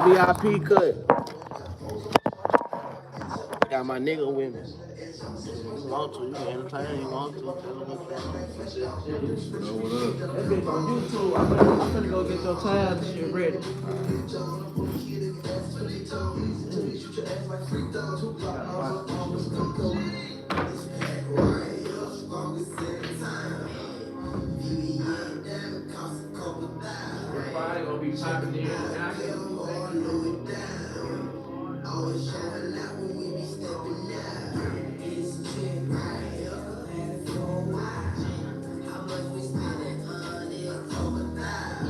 VIP cut. Got my nigga with me. You want to, you can entertain, you want to. Tell him what What up? that bitch on YouTube. I'm finna go get your tabs and shit ready. Everybody gonna be popping in and out. Always showing out when we be stepping out. It's shit right here, and for a while. How much we spending on it over time?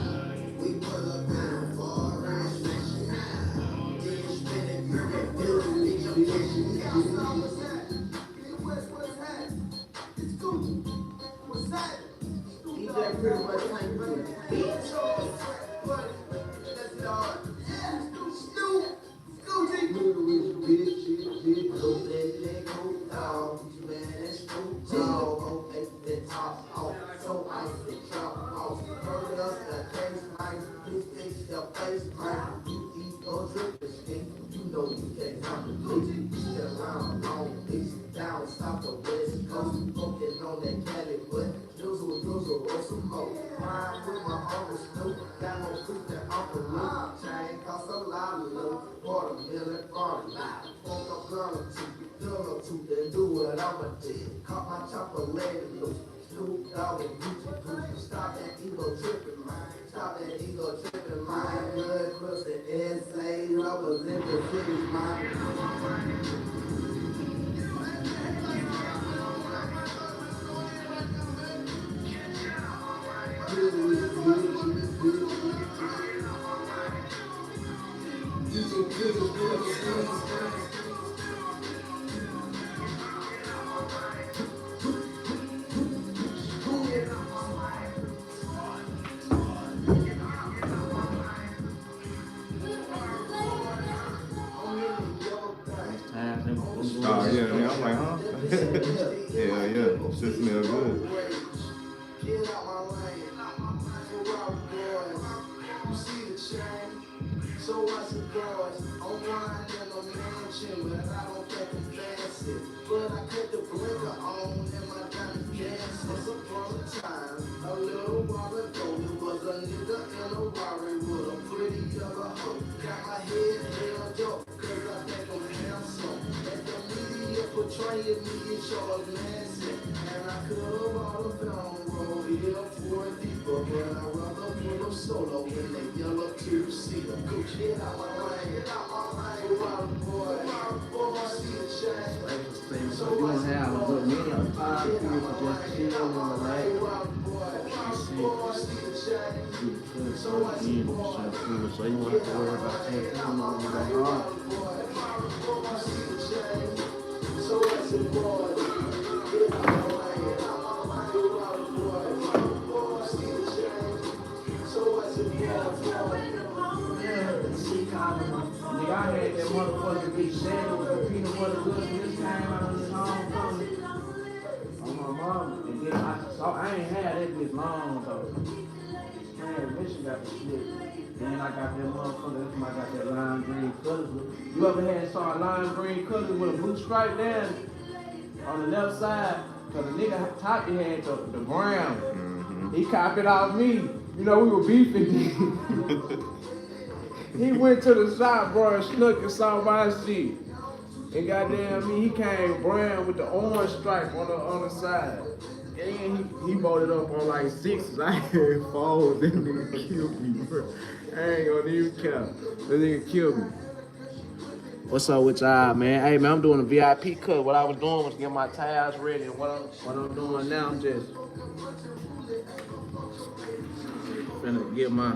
We pull up in a four ride, smashing out. Then spending perfect building, leave your vision out. What's that? What's that? It's Gucci. What's that? DJ pretty much ain't good. Bitch. What? That's it all. Yeah, Snoop. Gucci. Little rich bitch, go let go down. Man, that's Snoop Dogg. Go take that top off. So I say chop off. Heard us the case like you fix your face like you eat those dripping skin. You know you can't complicate. Still around long beach down south the west coast. Focusing on that Cali, but drizzle or some more. Ride with my uncle Snoop. Got no fruit that Uncle Luke. Chain cost a lot of loot. Watermelon farm. Woke up girl or two, then do what I'ma do. Caught my chopper leg loose. Snoop Dogg and Gucci. Stop that ego tripping, man. Stop that ego tripping, man. Blood crust and essays. I was in the city, man. Oh yeah, man. I'm like, huh? Yeah. Shit smell good. Get out my lane. Ferrari boys. You see the chain? So what's the boys? I'm riding in a mansion, but I don't think I'm fancy. But I cut the blinker on and my diamond gas. Once upon a time, a little while ago, there was a nigga in a Rari with a pretty other hoe. Got my head held up, cause I think I'm handsome. And the media portraying me as Charles Manson. And I could've bought a film roll here for a deeper, but I rather put them solo in the yellow two-seater. Gucci, get out my lane, get out my lane. Wild boy, see the chain. So you don't have a good many of 5 people just chilling in the lane. So you want to worry about taking them on the way off. So that's it, boy. Nigga, I had that motherfucker get sandwich with peanut butter goods when this came out on his homecoming. On my mama. And then I ain't had that bitch long though. Man, Mission got the shit. Then I got that motherfucker, that's why I got that lime green colors. You ever saw a lime green colors with a blue stripe down on the left side? Cause the nigga Toppy had the brown. Mm-hmm. He copied off me. You know, we were beefing. He went to the shop, bro, and snuck and saw my shit. And goddamn me, he came brown with the orange stripe on the side. And he bought it up on like 6s. I had 4s. That nigga killed me, bro. I ain't gonna even count. That nigga killed me. What's up with y'all, man? Hey, man, I'm doing a VIP cut. What I was doing was getting my tires ready. And what I'm doing now, I'm just finna get my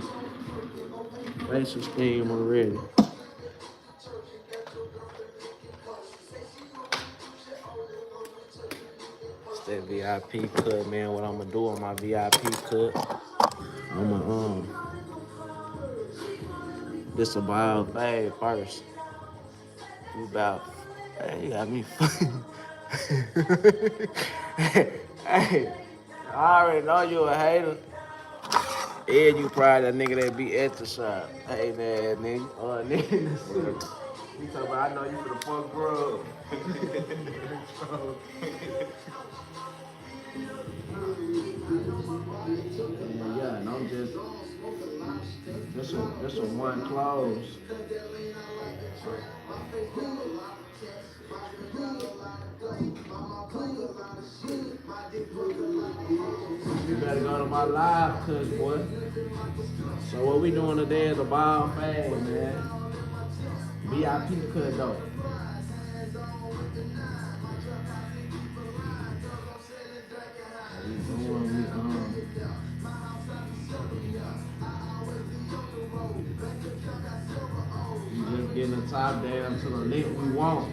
facial steam already. It's that VIP cut, man. What I'm gonna do on my VIP cut, I'm gonna this about hey first. You about hey, you got me hey, I already know you a hater. And you probably that nigga that be at the shop. Hey man, nigga. Nigga in the Well, city. He talking about, I know you for the fuck grub. Yeah, and I'm just a one close. You better go to my live cook, boy. So what we doing today is a ball fade, man. VIP cut though. We doing we just getting the top down to the length we want.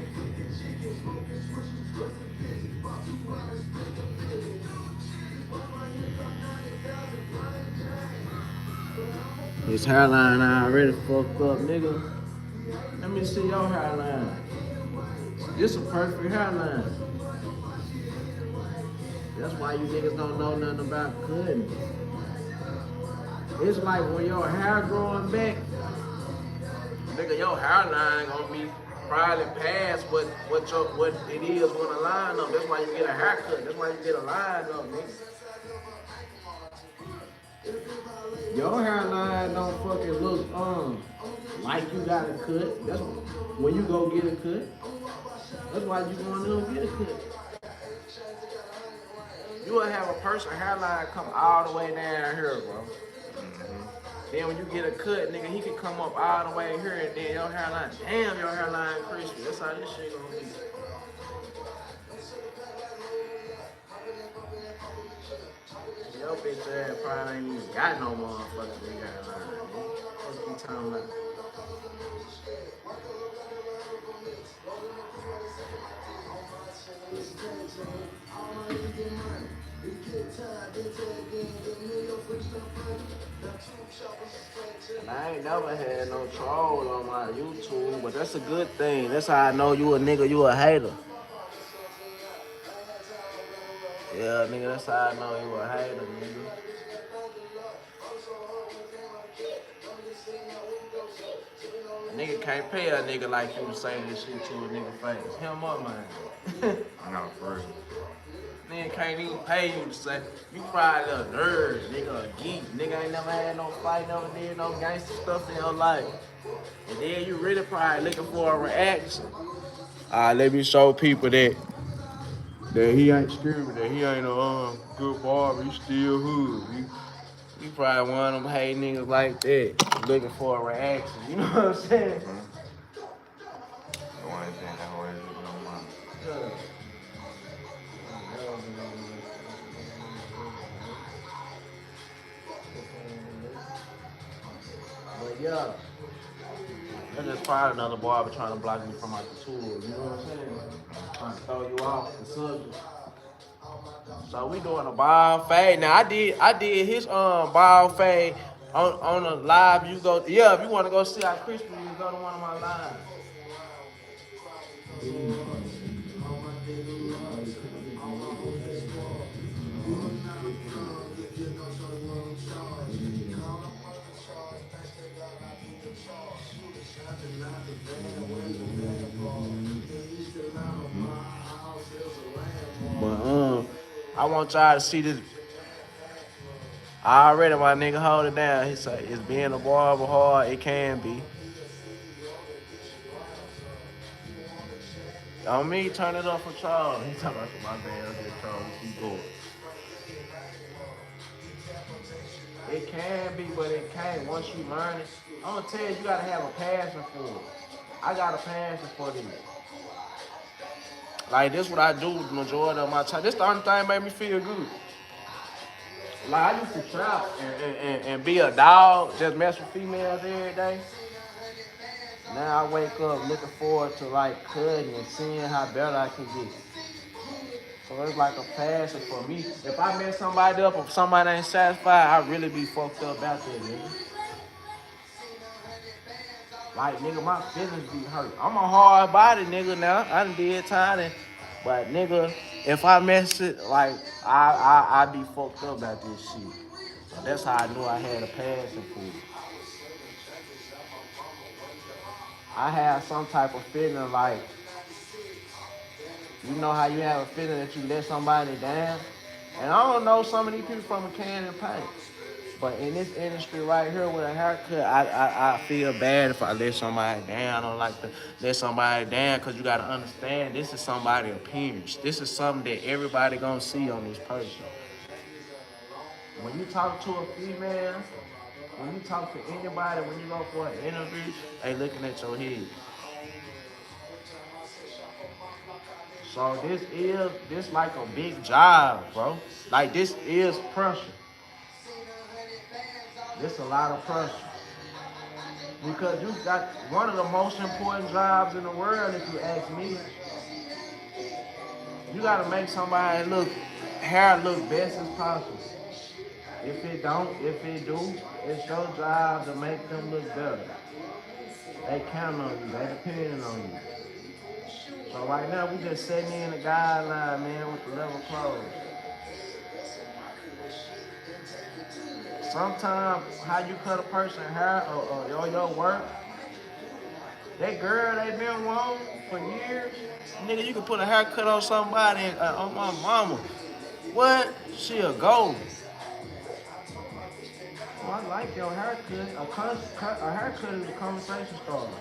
His hairline already fucked up, nigga. Let me see your hairline. This a perfect hairline. That's why you niggas don't know nothing about cutting. It's like when your hair growing back, nigga, your hairline gonna be probably past what it is when a line up. That's why you get a haircut. That's why you get a line up, nigga. Your hairline don't fucking look like you got a cut. That's when you go get a cut. That's why you going to go get a cut. You will have a person hairline come all the way down here, bro. Then when you get a cut, nigga, he can come up all the way here, and then your hairline, damn, your hairline crispy. That's how this shit gonna be. Your bitch ass probably ain't even got no motherfucking big hairline. What you talking about? I ain't never had no troll on my YouTube, but that's a good thing. That's how I know you a nigga, you a hater. Yeah, nigga, that's how I know you a hater, nigga. A nigga can't pay a nigga like you to say this shit to a nigga face. Him up, man. no, for real. Nigga can't even pay you to say you probably a nerd, nigga, a geek. Nigga ain't never had no fight, never did no gangster stuff in your life. And then you really probably looking for a reaction. Let me show people that he ain't scared, that he ain't a good barber, he still hood. You probably one of them hate niggas like that, looking for a reaction. You know what I'm saying? The one thing that always is no money. Yeah. But yeah, that's just probably another barber trying to block me from my tour. You know what I'm saying? Trying to throw you off the subject. So we doing a ball fade. Now I did his ball fade on a live. You go, yeah, if you want to go see how crispy you go to one of my lives. But I want y'all to see this. Already my nigga hold it down. He say it's being a barber hard. It can be. On me, turn it up for Charles. He talking about my bad. I'll get Charles. Keep going. It can be, but it can't. Once you learn it, I'm gonna tell you, you gotta have a passion for it. I got a passion for this. Like this, what I do the majority of my time. This the only thing that made me feel good. Like I used to trap and be a dog, just mess with females every day. Now I wake up looking forward to like cutting and seeing how better I can get. So it's like a passion for me. If I mess somebody up or somebody ain't satisfied, I really be fucked up out there, nigga. Like, nigga, my feelings be hurt. I'm a hard body, nigga, now. I done did time. But, nigga, if I mess it, like, I be fucked up about this shit. So that's how I knew I had a passion for it. I had some type of feeling like, you know how you have a feeling that you let somebody down? And I don't know some of these people from a can and paint. But in this industry right here with a haircut, I feel bad if I let somebody down. I don't like to let somebody down because you got to understand this is somebody's appearance. This is something that everybody going to see on this person. When you talk to a female, when you talk to anybody, when you go for an interview, they looking at your head. So this like a big job, bro. Like this is pressure. This a lot of pressure. Because you got one of the most important jobs in the world, if you ask me. You gotta make somebody hair look best as possible. If it do, it's your job to make them look better. They count on you, they depending on you. So right now we just setting in the guideline, man, with the level clothes. Sometimes how you cut a person's hair or your work, that girl they been wanting for years, nigga, you can put a haircut on somebody and on my mama. What? She a gold. Oh, I like your haircut. A haircut is a conversation starter.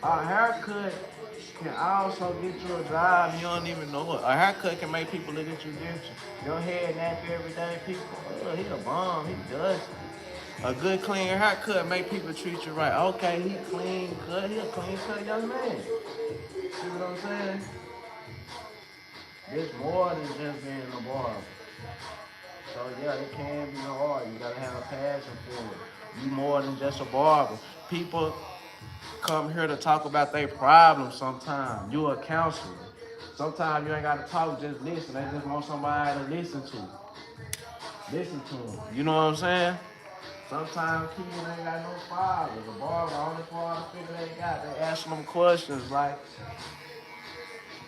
A haircut can also get you a job. You don't even know it. A haircut can make people look at you different. Your head nappy every day. People, oh, he a bomb. He does. A good clean haircut make people treat you right. Okay, he clean cut. He a clean cut young man. See what I'm saying? It's more than just being a barber. So yeah, it can be hard. You gotta have a passion for it. You more than just a barber. People come here to talk about their problems sometimes. You a counselor. Sometimes you ain't gotta talk, just listen. They just want somebody to listen to. Listen to them. You know what I'm saying? Sometimes kids ain't got no fathers. The barber, only father figure they got. They ask them questions like,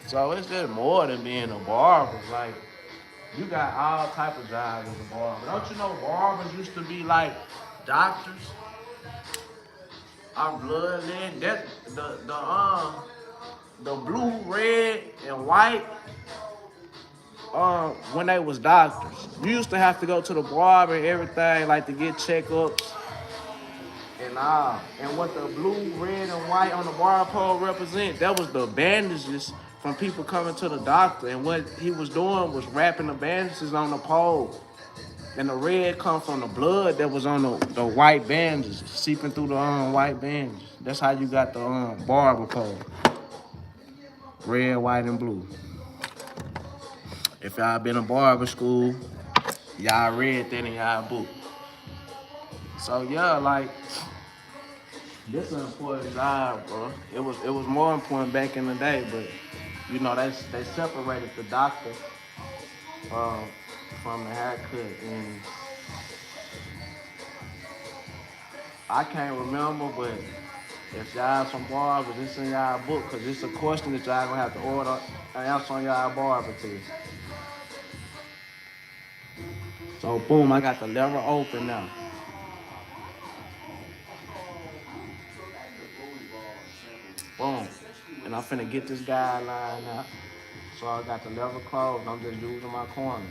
so it's just more than being a barber. Like, you got all type of jobs as a barber. Don't you know barbers used to be like doctors? Our blood led. That the blue, red, and white. When they was doctors, you used to have to go to the barber and everything, like to get checkups and all. And what the blue, red, and white on the bar pole represent, that was the bandages from people coming to the doctor. And what he was doing was wrapping the bandages on the pole. And the red come from the blood that was on the white bandages, seeping through the white bandages. That's how you got the barber pole. Red, white, and blue. If y'all been in barber school, y'all read that in y'all book. So yeah, like, this is an important job, bro. It was more important back in the day, but you know they separated the doctor from the haircut, and I can't remember, but if y'all some barbers, it's in y'all book, because it's a question that y'all gonna have to order and answer on y'all barber test. So boom, I got the lever open now. Boom. And I'm finna get this guideline out. So I got the lever closed. I'm just using my corners.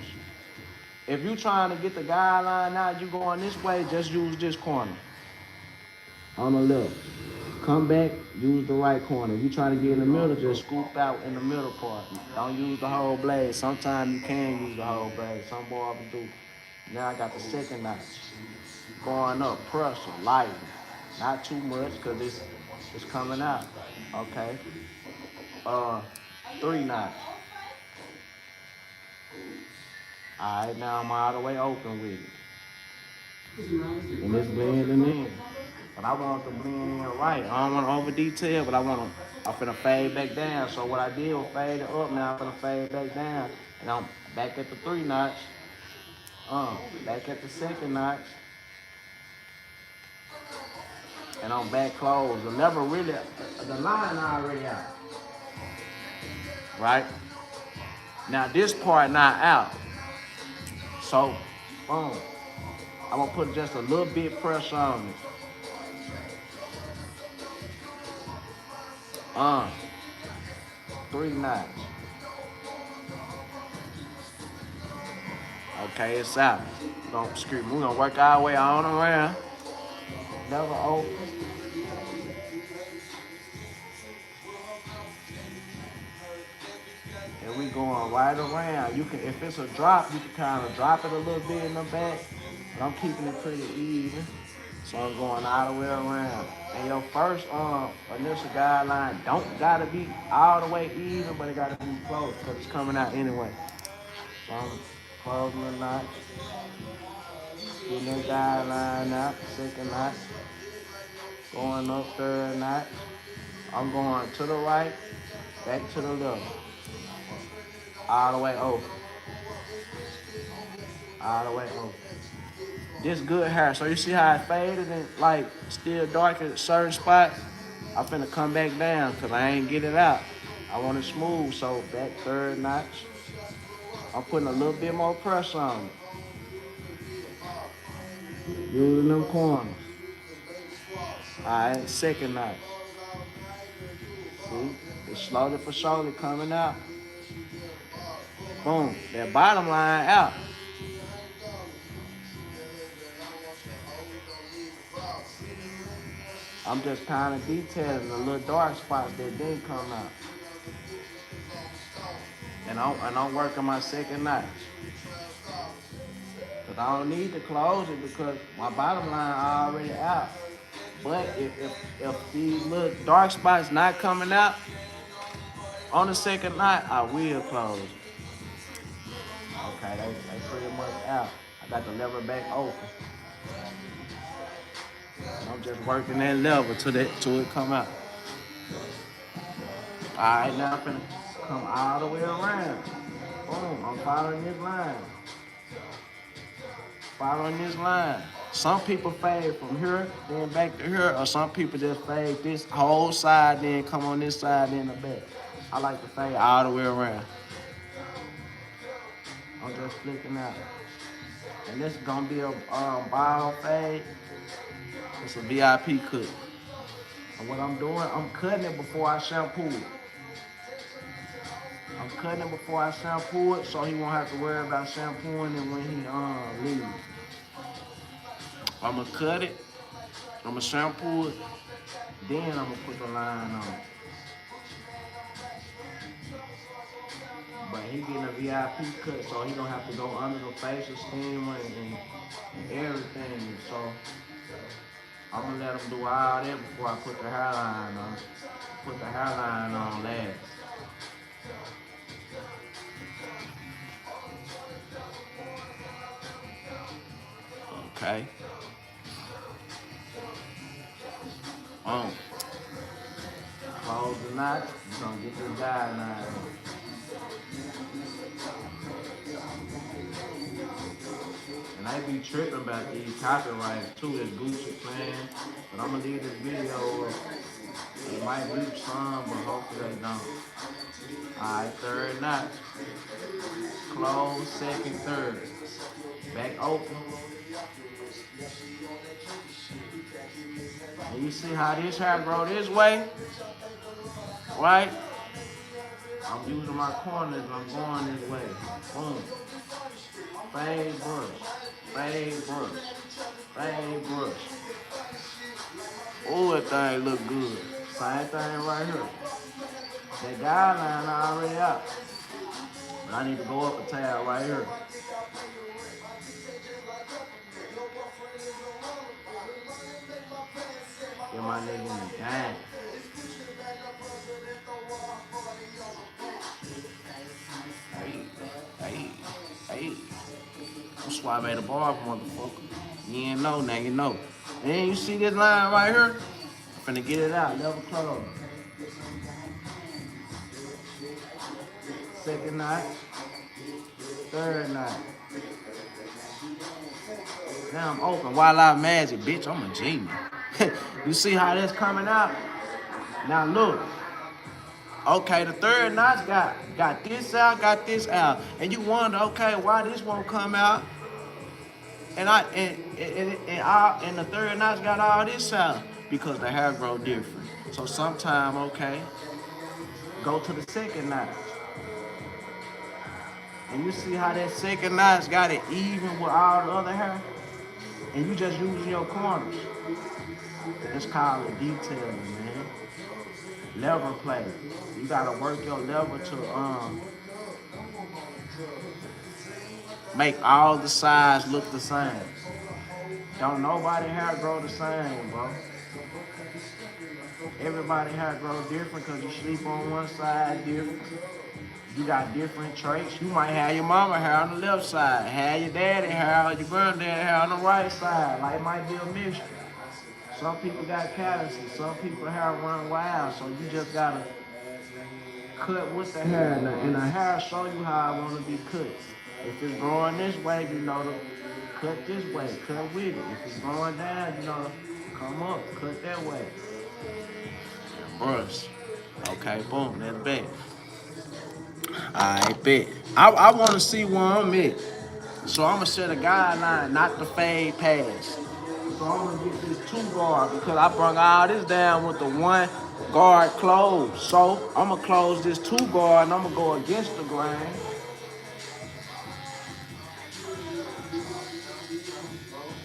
If you trying to get the guideline out, you going this way, just use this corner. On the left. Come back, use the right corner. If you trying to get in the middle, just scoop out in the middle part. Don't use the whole blade. Sometimes you can use the whole blade. Some barbers do. Now I got the second notch. Going up, pressure, lighting. Not too much, because it's coming out. Okay. 3 notch. Alright, now I'm all the way open with it. And it's blending in. But I want to blend in right. I don't want to over detail, but I'm finna fade back down. So what I did was fade it up, now I'm finna fade back down. And I'm back at the 3 notch. Back at the second notch. And I'm back closed. The lever really, the line already out. Right? Now this part not out. So Boom. I'm gonna put just a little bit pressure on it. Uh, 3 knots. Okay, it's out. Don't scream. We're gonna work our way on around. Never open. And we going right around. You can, if it's a drop, you can kind of drop it a little bit in the back. But I'm keeping it pretty even. So I'm going all the way around. And your first initial guideline don't gotta be all the way even, but it gotta be close because it's coming out anyway. So I'm closing the knot, getting that guideline out, second knot, going up third knot. I'm going to the right, back to the left, all the way over, all the way over. This good hair. So you see how it faded and like still dark at certain spots? I'm finna come back down because I ain't get it out. I want it smooth, so back third notch. I'm putting a little bit more pressure on it. Using them corners. Alright, second notch. See? It's slowly for surely coming out. Boom. That bottom line out. I'm just kind of detailing the little dark spots that didn't come out. And I'm working my second notch. Because I don't need to close it because my bottom line already out. But if these little dark spots not coming out on the second knot, I will close it. Okay, they pretty much out. I got the lever back open. And I'm just working that lever till it come out. Alright, now I'm finna come all the way around. Boom, I'm following this line. Following this line. Some people fade from here, then back to here, or some people just fade this whole side, then come on this side, then the back. I like to fade all the way around. I'm just flicking out. And this is gonna be a ball fade. It's a VIP cut. And what I'm doing, I'm cutting it before I shampoo it. I'm cutting it before I shampoo it, so he won't have to worry about shampooing it when he leaves. I'm gonna cut it, I'm gonna shampoo it, then I'm gonna put the line on. But he getting a VIP cut, so he don't have to go under the facial steamer and everything. So I'm gonna let him do all that before I put the hairline on. Put the hairline on last. Okay. Close the knot. You're gonna get this guideline. And I be tripping about these copyrights too, this Gucci plan. But I'm gonna leave this video up. It might reach some, but hopefully they don't. Alright, third knot. Close, second, third. Back open. And you see how this hair grow this way? Right? I'm using my corners, I'm going this way. Boom. Fade brush. Fade brush. Fade brush. Oh, that thing look good. Same thing right here. That guideline already out. But I need to go up a tab right here. Get my nigga in the game. Hey. I'm Suave the Barber, motherfucker. You ain't know, now you know. And you see this line right here? I'm finna get it out, level close. Second knot. Third knot. Now I'm open. While I magic, bitch, I'm a genius. You see how that's coming out? Now look. Okay, the third knot got this out, got this out. And you wonder, okay, why this won't come out? And the third notch got all this out because the hair grow different. So sometime, okay, go to the second notch. And you see how that second notch got it even with all the other hair? And you just using your corners. It's called a detailing, man. Lever play. You gotta work your lever to make all the sides look the same. Don't nobody hair grow the same, bro. Everybody hair grow different because you sleep on one side different. You got different traits. You might have your mama hair on the left side, have your daddy hair or your granddaddy hair on the right side. Like it might be a mixture. Some people got calluses, some people hair run wild, so you just gotta cut with the hair, and the hair show you how I want to be cut. If it's growing this way, you know to cut this way, cut with it. If it's going down, you know to come up, cut that way. Brush. Okay, boom, that's bet. I bet. I want to see where I'm at. So I'm gonna set a guideline, not the fade pass. So I'm gonna get this 2 guard because I brought all this down with the 1 guard closed. So I'm gonna close this 2 guard and I'm gonna go against the grain.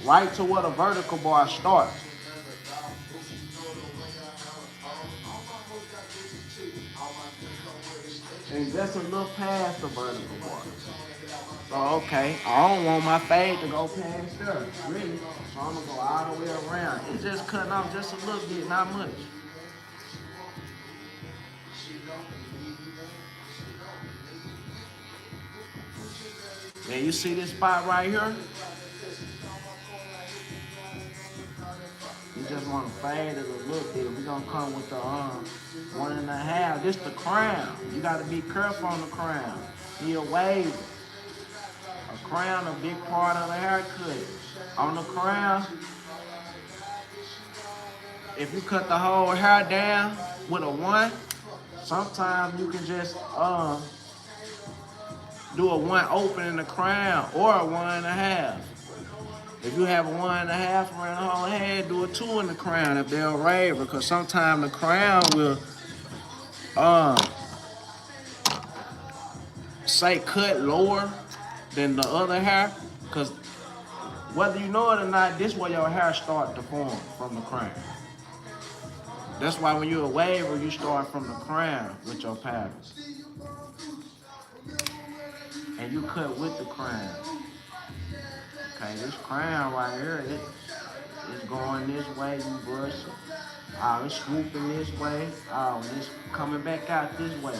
Right to where the vertical bar starts. And just a little past the vertical bar. So okay, I don't want my fade to go past there, really. So I'm gonna go all the way around. It's just cutting off just a little bit, not much. And you see this spot right here? You just want to fade it a little bit. We're gonna come with the 1.5. This the crown. You gotta be careful on the crown. Be a wave. A crown, a big part of the haircut. On the crown, if you cut the whole hair down with a 1, sometimes you can just do a 1 open in the crown or a 1.5. If you have a 1.5 around the whole head, do a 2 in the crown if they're a raver, because sometimes the crown will say cut lower than the other hair, because whether you know it or not, this is where your hair start to form from the crown. That's why when you're a waver, you start from the crown with your patterns. And you cut with the crown. Okay, this crown right here, it's going this way, you brush it. Oh, it's swooping this way. Oh, it's coming back out this way.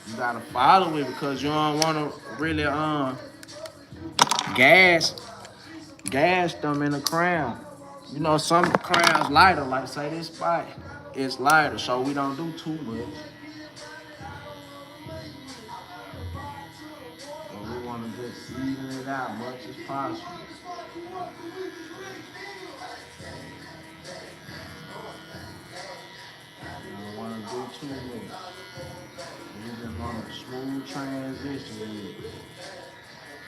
You gotta follow it because you don't wanna really gas them in the crown. You know, some crowns lighter, like say this spot, it's lighter, so we don't do too much. But we wanna just even it out much as possible. You don't wanna do too much. You just want a smooth transition with it.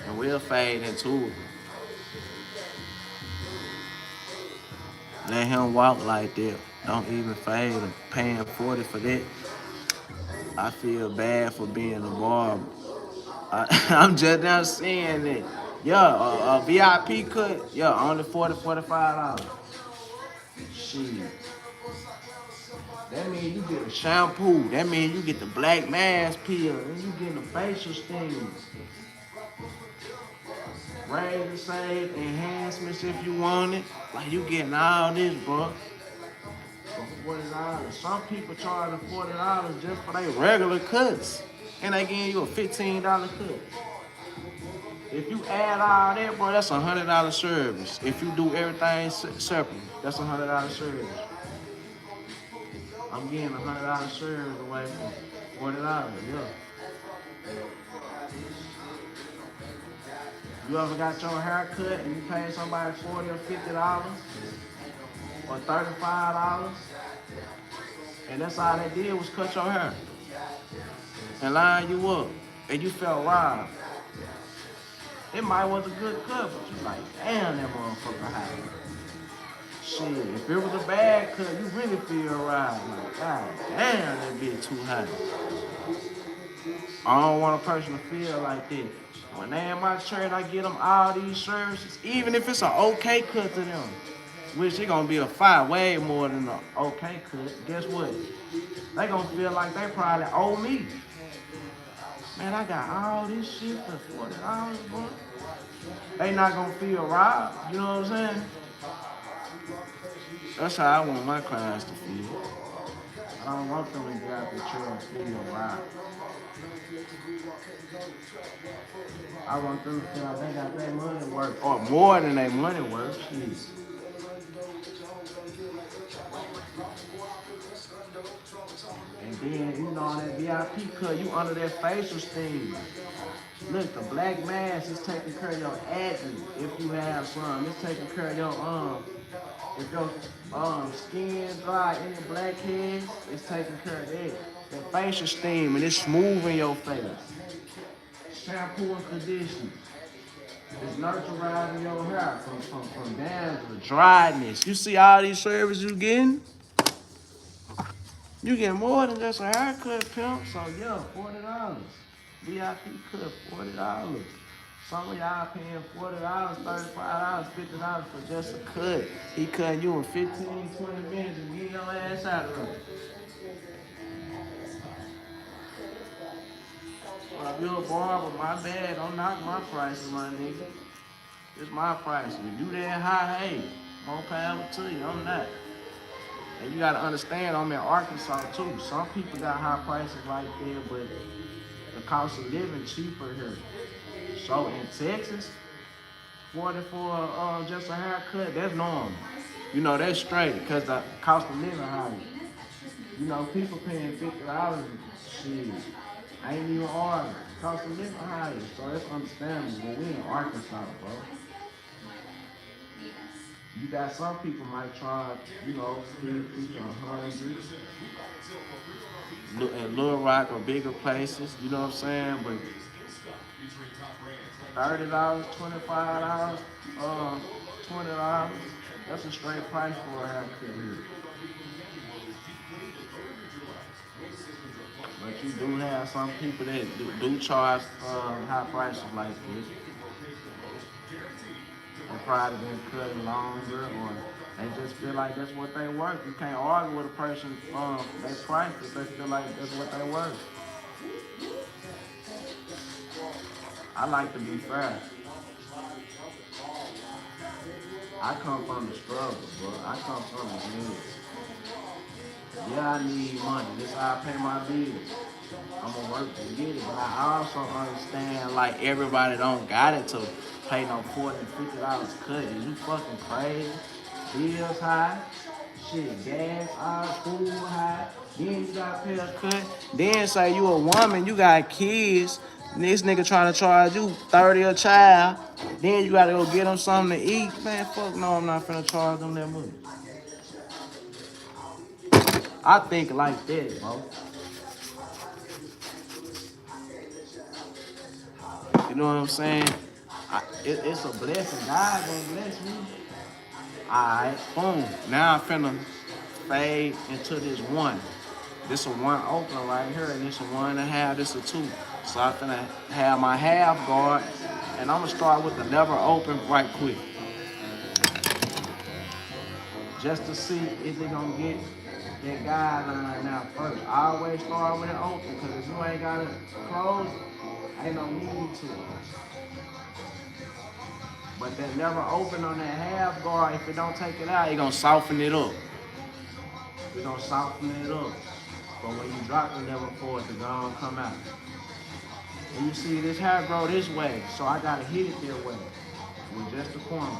And we'll fade into it. Let him walk like that. Don't even fade him. Paying 40 for that. I feel bad for being a barber. I'm just now seeing it. Yeah, a VIP cut, yeah, only $40, $45. Shit. That means you get a shampoo. That means you get the black mass peel. And you getting the facial steam. Razor save, enhancements if you want it. Like you getting all this, bro. For $40. Some people charge $40 just for their regular cuts. And they giving you a $15 cut. If you add all that, bro, that's $100 service. If you do everything separately, that's $100 service. I'm getting $100 service away from $40, yeah. You ever got your hair cut and you paid somebody $40 or $50 or $35, and that's all they did was cut your hair and line you up, and you felt robbed. It might was a good cut, but you like, damn, that motherfucker high. Shit, if it was a bad cut, you really feel right. Like, god damn, that bitch too high. I don't want a person to feel like that. When they in my church, I get them all these services, even if it's an okay cut to them, which it gonna be a fight way more than an okay cut. Guess what? They gonna feel like they probably owe me. Man, I got all this shit for $40, bro. They not gonna feel robbed. You know what I'm saying? That's how I want my clients to feel. I don't want them to get out the chair and feel robbed. I want them to feel like they got their money worth, or more than their money worth. Shit. And then, you know, on that VIP cut, you under that facial steam. Look, the black mask is taking care of your acne if you have some. It's taking care of your if your skin dry, any blackheads, it's taking care of that. That facial steam and it's smoothing your face. Shampoo and conditioner. It's nurturizing your hair from down to dryness. You see all these services you getting? You get more than just a haircut, pimp. So yeah, $40. VIP cut, $40. Some of y'all paying $40, $35, $50 for just a cut. He cutting you in 15, 20 minutes and get your ass out of there. Well, if you're a barber, my bad, don't knock my prices, my nigga. It's my price. If you that high, hey, more power to you. I'm not. And you gotta understand, I'm in Arkansas too. Some people got high prices like that, but the cost of living cheaper here. So in Texas, 40 for just a haircut, that's normal. You know, that's straight because the cost of living higher. You know, people paying $50, shit. I ain't even arguing. Cost of living higher, so that's understandable. But we in Arkansas, bro. You got some people might charge, you know, 50, 100. In Little Rock or bigger places, you know what I'm saying? But $30, $25, $20, that's a straight price for a haircut here. But you do have some people that do charge high prices like this. They probably been cutting longer, or they just feel like that's what they worth. You can't argue with a person they price if they feel like that's what they worth. I like to be fair. I come from the struggle, bro. I come from the hood. Yeah, I need money. This is how I pay my bills. I'm gonna work to get it, but I also understand like everybody don't got it to pay no $40 and $50 cut. Is you fucking crazy? Bills high, shit, gas high, food high. Then you gotta pay a cut. Then say you a woman, you got kids. And this nigga trying to charge you 30 a child. Then you gotta go get them something to eat. Man, fuck no, I'm not finna charge them that much. I think like that, bro. You know what I'm saying? It's a blessing. God gonna bless me. Alright, boom. Now I'm finna fade into this one. This a one open right here, and this a 1.5, this a 2. So I'm finna have my half guard, and I'm gonna start with the never open right quick. Just to see if they gonna get that guideline out first. I always start with it open, because if you ain't got it closed, ain't no need to. But that never open on that half guard, if it don't take it out, it gonna soften it up. It gonna soften it up. But when you drop the never for it to go and come out. And you see this hair grow this way, so I gotta hit it that way with just the corners.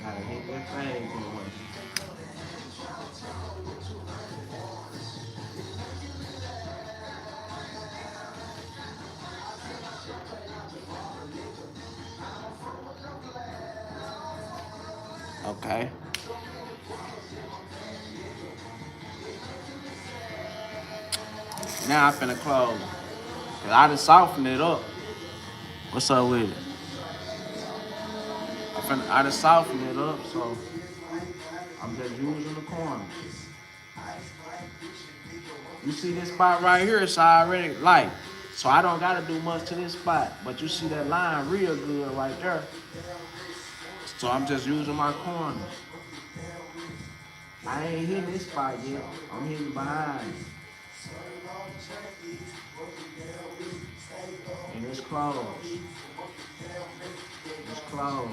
Gotta hit that fade that way. Okay. Now I'm finna close. Cause I done softened it up. What's up with it? I done softened it up, so I'm just using the corner. You see this spot right here, it's already light. So I don't gotta do much to this spot. But you see that line real good right there. So I'm just using my corner. I ain't hitting this spot yet. I'm hitting behind. And it's closed. It's closed.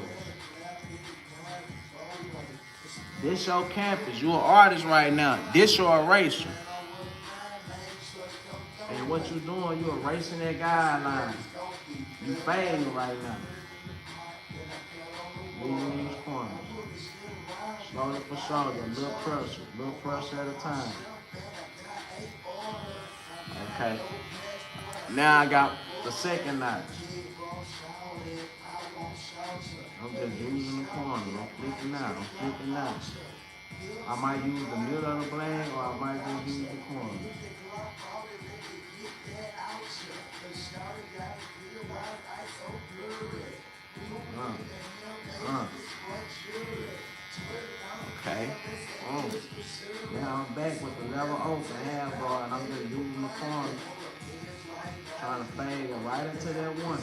This your campus. You an artist right now. This your eraser. And what you doing, you erasing that guideline. You fading right now. Moving these corners. Slowly for shoulder, little pressure at a time. Okay. Now I got the second notch. I'm just using the corner. I'm flipping out. I might use the middle of the blade or I might just use the corner. Okay. Now I'm back with the level open half bar and I'm just using the corner. Trying to fade it right into that one.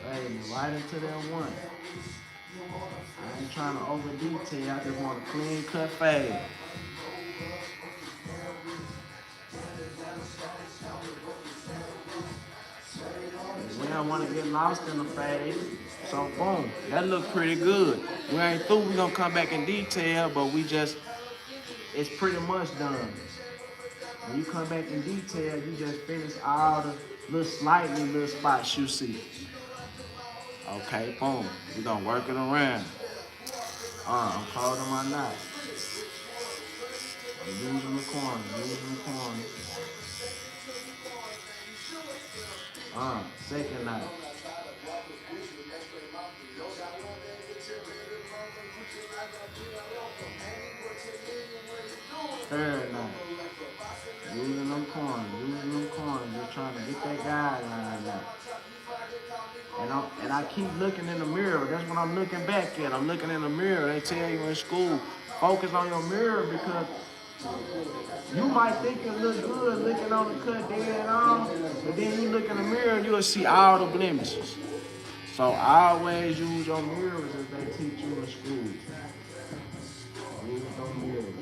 Fade right into that one. I ain't trying to over detail, I just want a clean cut fade. We don't want to get lost in the fade. So boom, that look pretty good. We ain't through, we gonna come back in detail, but it's pretty much done. When you come back in detail, you just finish all the little spots you see. Okay, boom. We gonna work it around. I'm closing my knot. I'm using the corner. Second knot. Third knot. Using them corners, just trying to get that guideline out. And I keep looking in the mirror. That's what I'm looking back at. I'm looking in the mirror. They tell you in school, focus on your mirror because you might think it look good looking on the cut dead on, but then you look in the mirror and you'll see all the blemishes. So always use your mirrors as they teach you in school. Use your mirrors.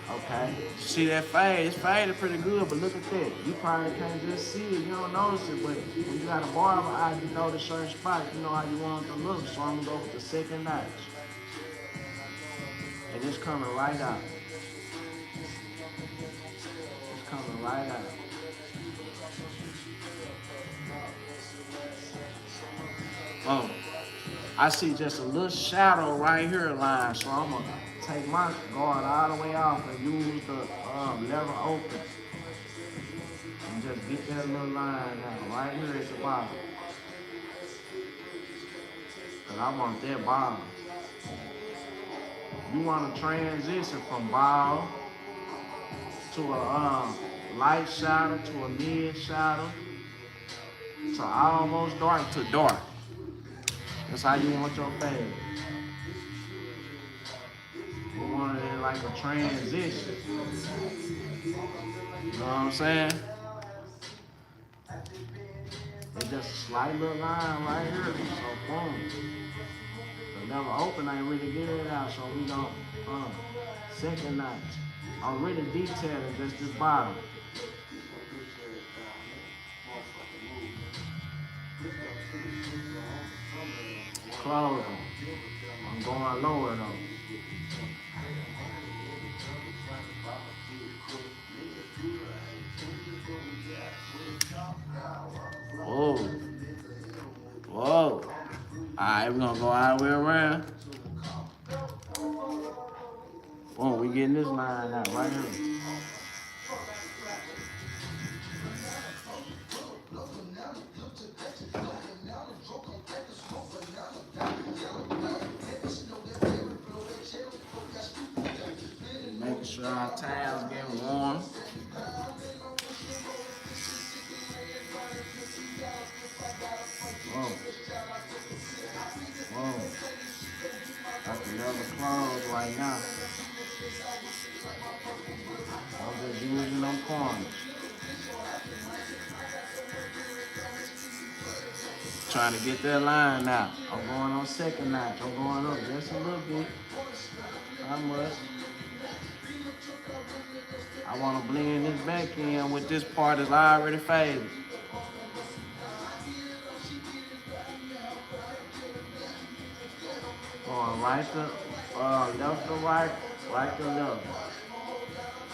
Okay. See that fade? It's faded pretty good, but look at that. You probably can't just see it. You don't notice it, but when you got a barber eye, you know the certain spots. You know how you want it to look. So I'm going to go with the second notch. And it's coming right out. It's coming right out. Boom. I see just a little shadow right here line, so I'm going to take my guard all the way off and use the lever open. And just get that little line out right here at the bottom. Because I want that bottom. You want to transition from bald to a light shadow to a mid shadow to almost dark to dark. That's how you want your fade. You want it like a transition. You know what I'm saying? It's just a slight little line right here. So boom. The lever open ain't really get it out, so we don't second notch. I'm really detailing just this bottom. Closing. I'm going lower though. Whoa. Whoa. Alright, we're gonna go all the way around. Boom, we getting this line out right here. Dry towels getting warm. Whoa. Whoa. I can never close right now. I'm just using them corners. Trying to get that line out. I'm going on second notch. I'm going up just a little bit. Not much. I want to blend this back in with this part that's already faded. Going right to left to right, right to left.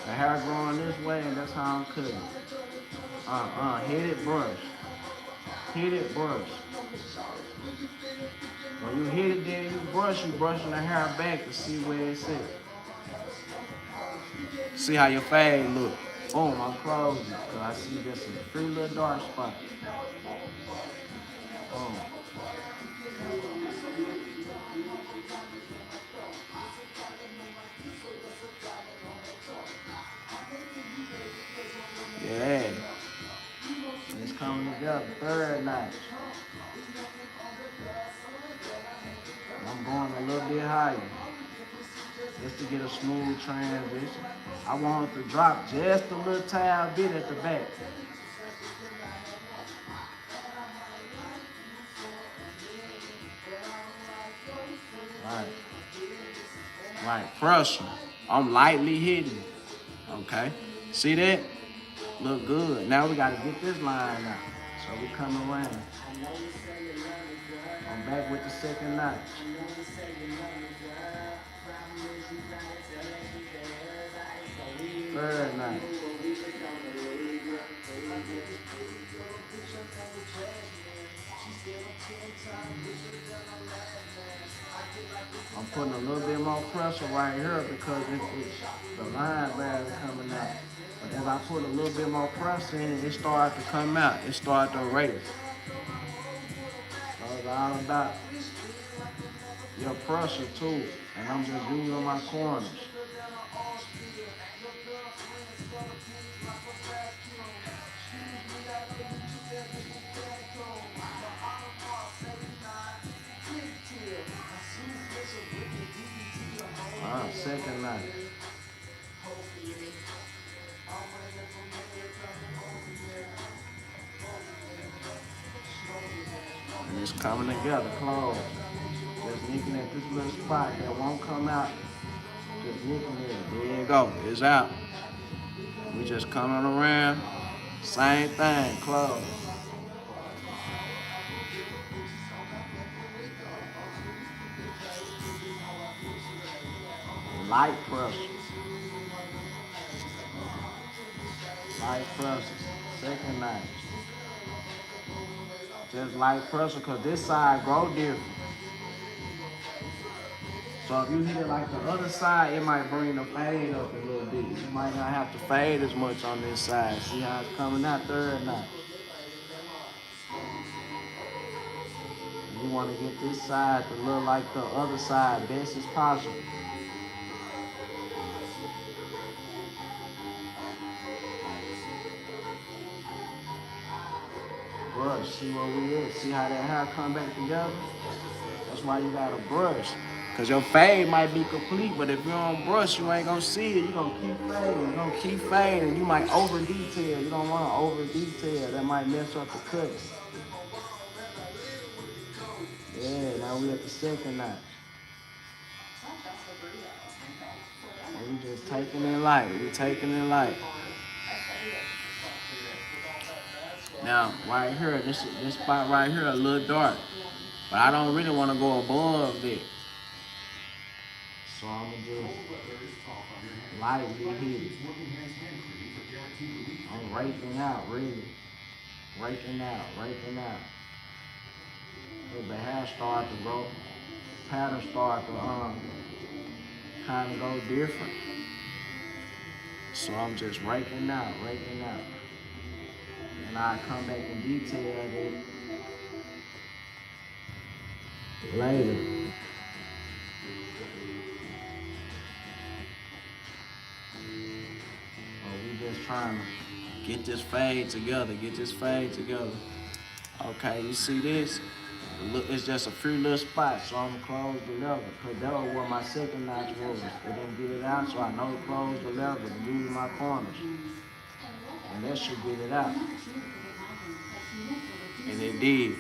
The hair growing this way, and that's how I'm cutting. Hit it, brush. Hit it, brush. When you hit it, then you brushing the hair back to see where it's at. See how your fade look. Boom, I'm closing. Cause I see just a three little dark spot. Boom. Yeah. It's coming together. Third notch. I'm going a little bit higher. Just to get a smooth transition. I want it to drop just a little tiny bit at the back. Right. Right. Pressure. I'm lightly hitting. Okay. See that? Look good. Now we gotta get this line out. So we come around. I'm back with the second notch. Third notch. I'm putting a little bit more pressure right here because the line barely coming out. But as I put a little bit more pressure in it, it started to come out. It started to erase. So it's all about your pressure too. And I'm just using my corners. Second notch. And it's coming together, close. Just nicking at this little spot that won't come out. Just nicking it. There you go. It's out. We just coming around. Same thing, close. Light pressure. Light pressure. Second notch. Just light pressure because this side grow different. So if you hit it like the other side, it might bring the fade up a little bit. You might not have to fade as much on this side. See how it's coming out third notch. You want to get this side to look like the other side best as possible. Brush, see where we at. See how that hair come back together? That's why you gotta brush. Cause your fade might be complete, but if you don't brush, you ain't gonna see it. You gonna keep fading. You gonna keep fading. You might over detail. You don't wanna over detail. That might mess up the cut. Yeah, now we at the second notch. And we just taking it light. We taking it light. Now, right here, this spot right here a little dark. But I don't really want to go above it. So I'm going to just lightly hit it. I'm raking out, really. Raking out. As the hair start to grow, pattern start to kind of go different. So I'm just raking out. And I come back and detail it later. just trying to get this fade together, get this fade together. Okay, you see this? Look, it's just a few little spots, so I'm gonna close the lever. Cause that was where my second notch was. It didn't get it out, so I know to close the lever and use my corners. And that should get it out. And it did.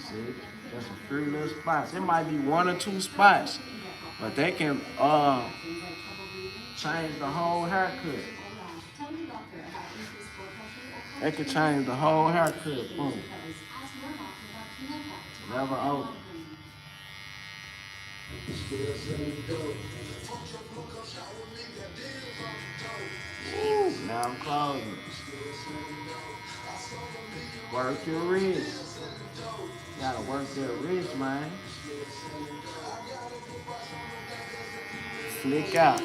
See? That's a few little spots. It might be one or two spots, but they can change the whole haircut. They can change the whole haircut. Boom. Never open. Woo, now I'm closing. Work your wrist. You gotta work that wrist, man. Flick out.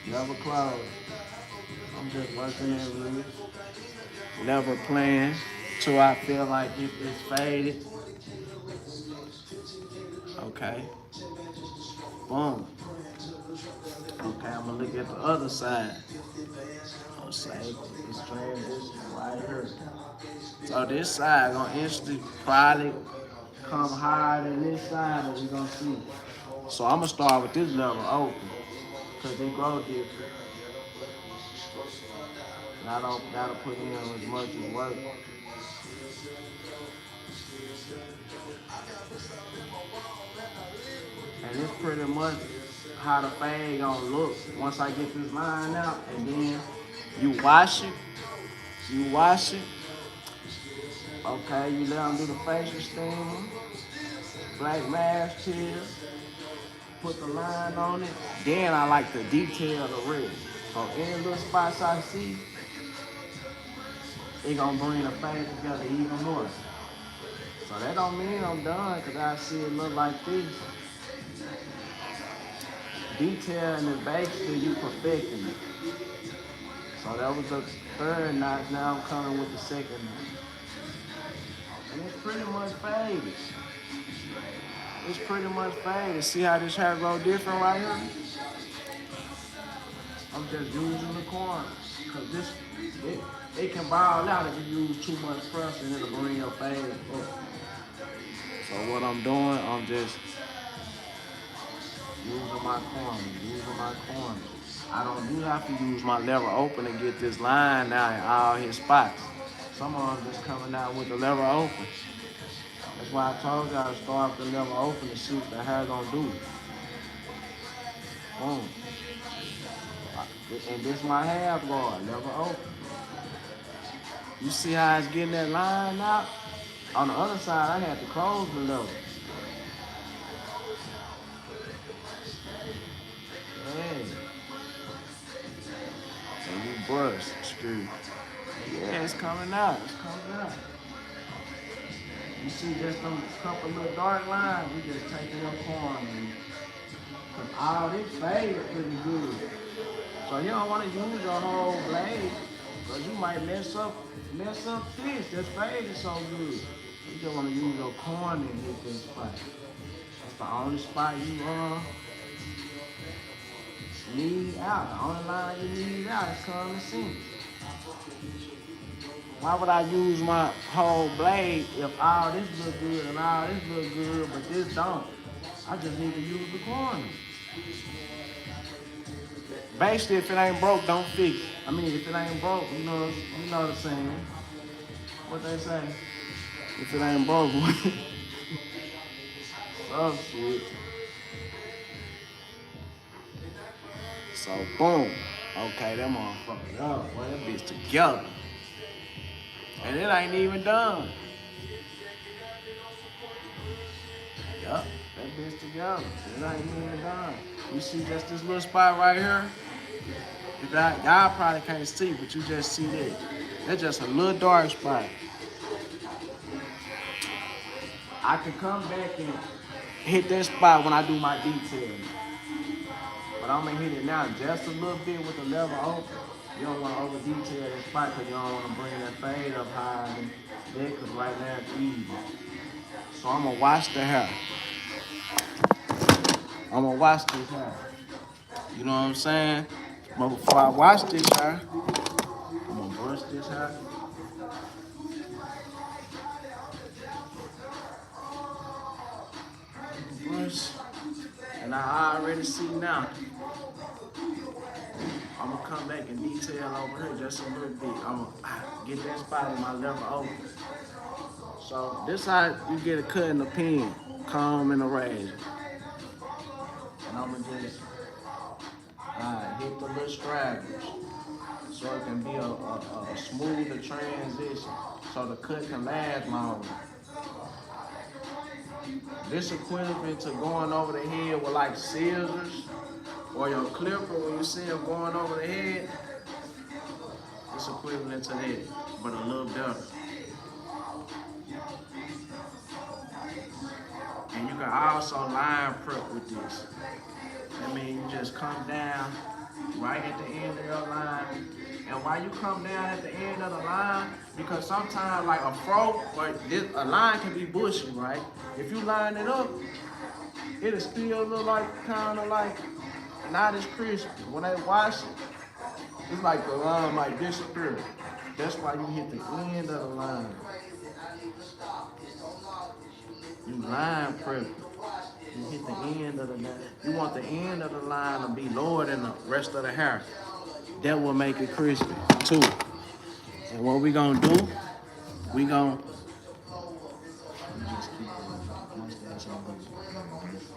Never close. I'm just working that wrist. Never playing till I feel like it's faded. Okay. Boom. Okay, I'm gonna look at the other side. I'll say this transition right here. So this side gonna instantly probably come higher than this side as you gonna see. So I'm gonna start with this level open. Cause they grow different. And I don't gotta put in as much as work. And it's pretty much how the fade gonna look once I get this line out. And then you wash it. You wash it. Okay, you let them do the facial steam. Black mask here. Put the line on it. Then I like to detail the rest. So any little spots I see, it gonna bring the fade together even more. So that don't mean I'm done, cause I see it look like this. Detailing is basically you perfecting it. So that was the third notch, now I'm coming with the second notch. And it's pretty much faded. It's pretty much faded. See how this hair grow different right here? I'm just using the corners. Cause this, it can ball out if you use too much pressure and it'll bring your fade up. So what I'm doing, I'm just using my corners. I don't do have to use my lever open to get this line now in all his spots. Some of them just coming out with the lever open. That's why I told y'all to start with the lever open to see what the hair gonna do. Boom. And this my half guard, lever open. You see how it's getting that line out? On the other side, I had to close the lever. Hey. And you brush, screw. Yeah, it's coming out. It's coming out. You see just some couple little dark lines, we just taking them corners. Cause all this fade pretty good. So you don't want to use your whole blade, cause you might mess up this. This fade is so good. You just want to use your corner and hit this spot. That's the only spot you need out. The only line you need out is coming to sink. Why would I use my whole blade if all this look good and all this look good, but this don't? I just need to use the corner. Basically, if it ain't broke, don't fix it. I mean, if it ain't broke, you know the saying. What they say? If it ain't broke, some shit. So boom. Okay, that motherfucker up. Boy, that bitch together. And it ain't even done. Yup, that bitch together. It ain't even done. You see just this little spot right here? Y'all probably can't see, but you just see that. That's just a little dark spot. I can come back and hit that spot when I do my detailing. But I'm gonna hit it now just a little bit with the lever open. You don't want to over detail that spot because you don't want to bring that fade up high and there, because right now it's easy. So I'm gonna wash the hair. I'm gonna wash this hair. You know what I'm saying? But before I wash this hair, I'm gonna brush this hair. Brush. And I already see now. I'm gonna come back in detail over here just a little bit. I'm gonna get that spot in my left over. So this how you get a cut in the pen, comb and a razor. And I'm gonna just hit the little stragglers so it can be a smoother transition so the cut can last longer. This equivalent to going over the head with like scissors or your clipper when you see them going over the head. It's equivalent to that, but a little better. And you can also line prep with this. I mean, you just come down right at the end of your line. And while you come down at the end of the line, because sometimes like a fro, like this, a line can be bushy, right? If you line it up, it'll still look like kind of like not as crispy. When they wash it, it's like the line might disappear. That's why you hit the end of the line. You line prep. You hit the end of the line. You want the end of the line to be lower than the rest of the hair. That will make it crispy too. And what we gonna do? We gonna.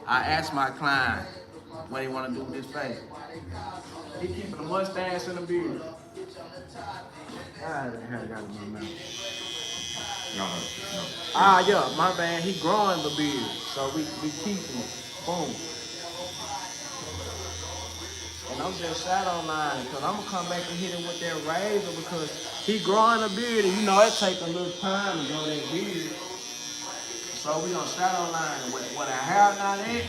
I asked my client what he wanna do with his face. He keeping the mustache and the beard. Ah, that hair got in my mouth. No. Yeah, my man, he growing the beard, so we keeping it. Boom. And I'm just shadow lining because I'm gonna come back and hit him with that razor because he growing a beard and you know it take a little time to grow that beard. So we gonna shadow line with a hair not in.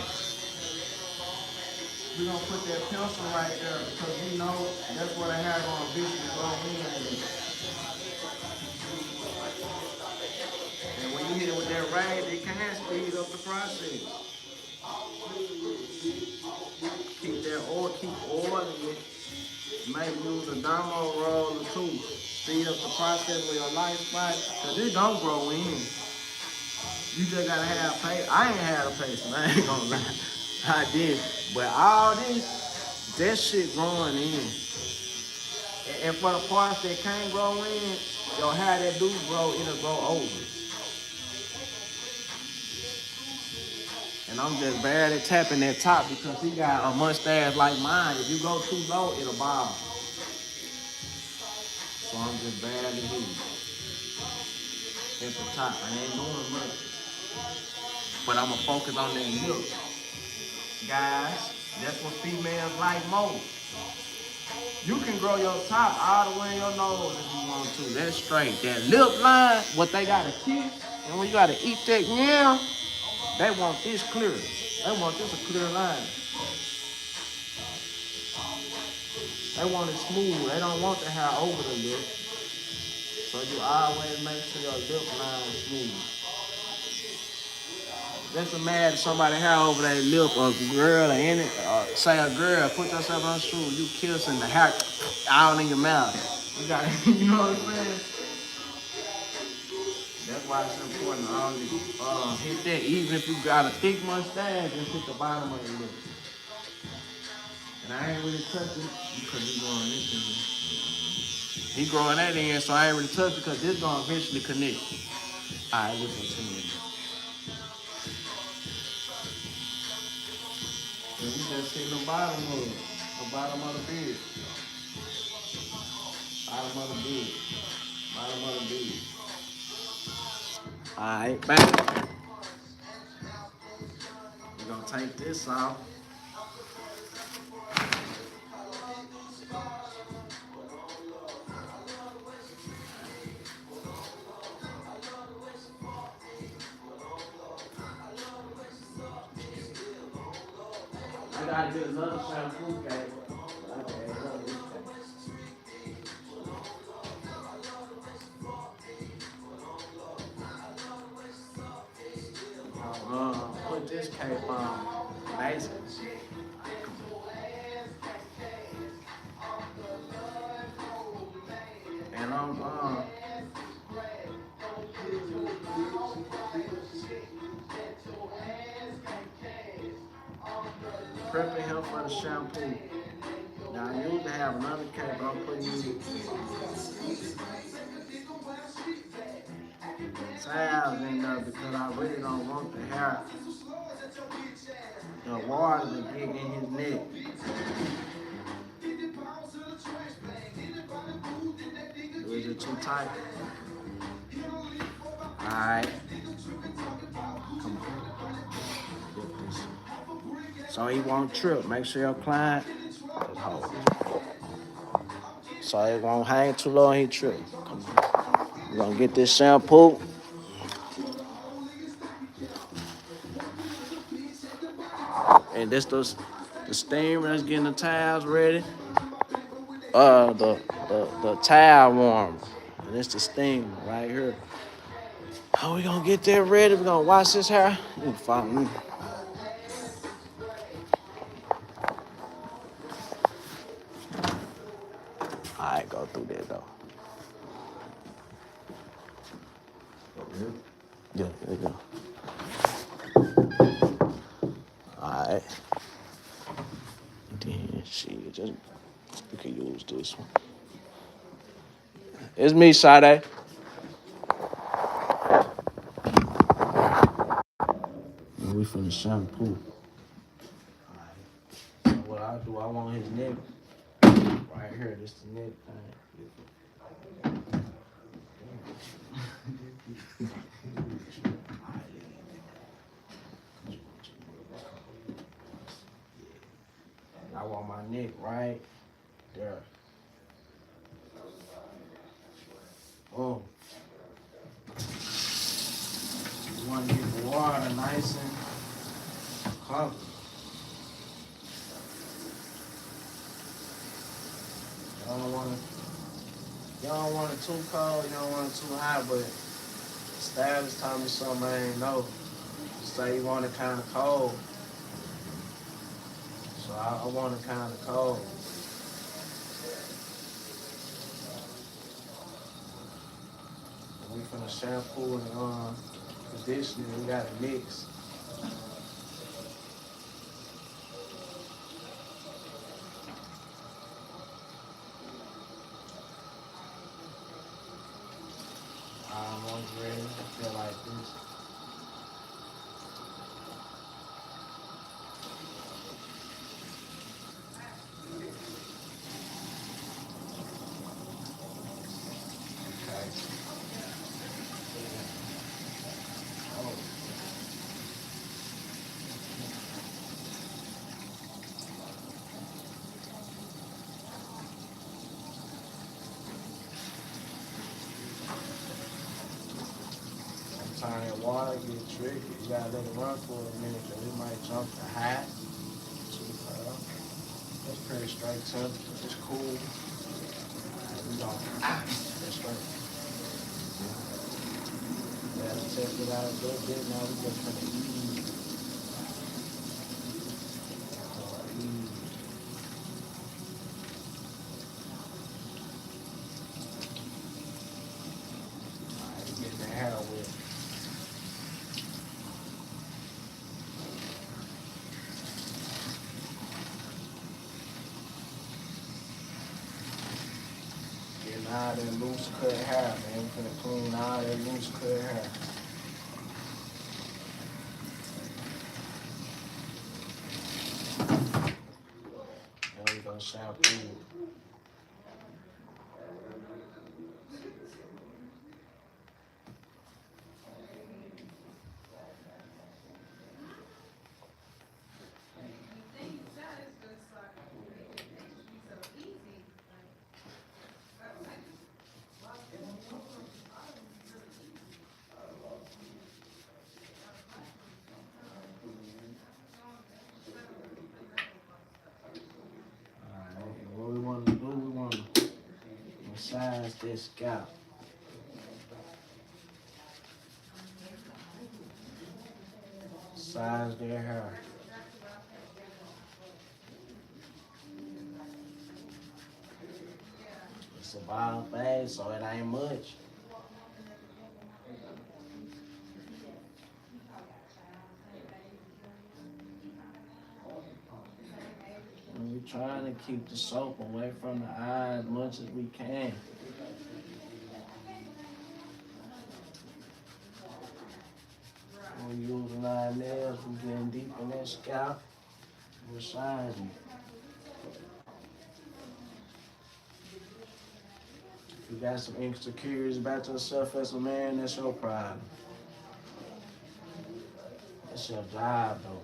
We gonna put that pencil right there because we know that's where the hair gonna eventually grow in. And when you hit it with that razor, it can speed up the process. Keep that oil, keep oiling it. Maybe use a damo roller too. Speed up the process with your light spot, cause it don't grow in. You just gotta have patience. I ain't had a patience, I ain't gonna lie. I did. But all this, that shit growing in. And for the parts that can't grow in, your hair that do grow, it'll grow over. And I'm just barely tapping that top because he got a mustache like mine. If you go too low, it'll bob. So I'm just barely hitting at the top. I ain't doing much. But I'ma focus on that lip. Guys, that's what females like most. You can grow your top all the way in your nose if you want to. That's straight. That lip line, what they gotta kiss, and when you gotta eat that yam, they want this clear. They want this a clear line. They want it smooth. They don't want the hair over the lip. So you always make sure your lip line is smooth. Just imagine somebody hair over their lip, or a girl, or any, say a girl, put yourself on shoe, you kissing the hair out in your mouth. You got, you know what I'm saying? That's why it's important to always hit that. Even if you got a thick mustache, just hit the bottom of your lip. And I ain't really touching because he growing this in. He growing that in, so I ain't really touching because this gonna eventually connect. All right, listen to me. And we just hit the bottom of it, the bottom of the beard. Bottom of the beard. Bottom of the beard. All right, back. We're gonna take this off. I gotta get another shampoo cake. Put this cape on, basically. prepping him for the shampoo. Now I usually have another cake, but I'm putting these towels in there because I really don't want the hair, the water to get in his neck. Was it too tight? Alright. Come on. So he won't trip. Make sure your client just hold it. So it won't hang too low and he trip. Come on. We're gonna get this shampoo. And this the steamer that's getting the towels ready. The towel warmer. And it's the steamer right here. How we gonna get that ready? We gonna wash this hair. You can follow me. Alright, go through there though. Yeah, there you go. Alright. Then shit, just we can use this one. It's me, Sade. We finna shampoo. Alright. So what I do, I want his neck right here. This the neck thing. I want my neck right there. Oh. You want to get the water nice and comfortable. You don't want it too cold, you don't want it too hot, but the stylist told me something I ain't know. Say you want it kind of cold. So I want it kind of cold. We finna shampoo and conditioner. We gotta mix. Almost ready. I feel like this. Okay. Oh. Sometimes that water get tricky. You gotta let it run for a minute, cause it might jump to hot. That's pretty straight temperature. It's cool. We gonna that's straight. Yeah, test it out a little bit. Now we just gonna ease. Alright, getting the hair wet. Getting all that loose cut hair, man. We finna clean all that loose cut hair. Then we gonna shampoo. Alright, what we wanna do, we wanna massage this scalp. Massage their hair. It's a bottom fade, so it ain't much. trying to keep the soap away from the eye as much as we can. We're using our nails, we're getting deep in that scalp, massaging. If you got some insecurities about yourself as a man, that's your problem. That's your job, though.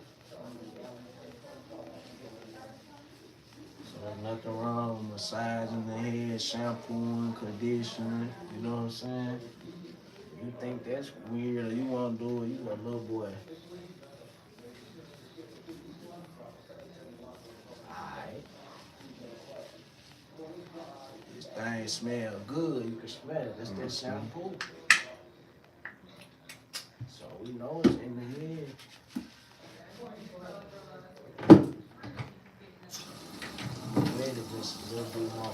So there's nothing wrong with massaging the head, shampooing, conditioning, you know what I'm saying? You think that's weird or you want to do it, you a little boy. Alright. This thing smell good, you can smell it. That's that shampoo. So we know it's in the head. I'm ready just a little bit more.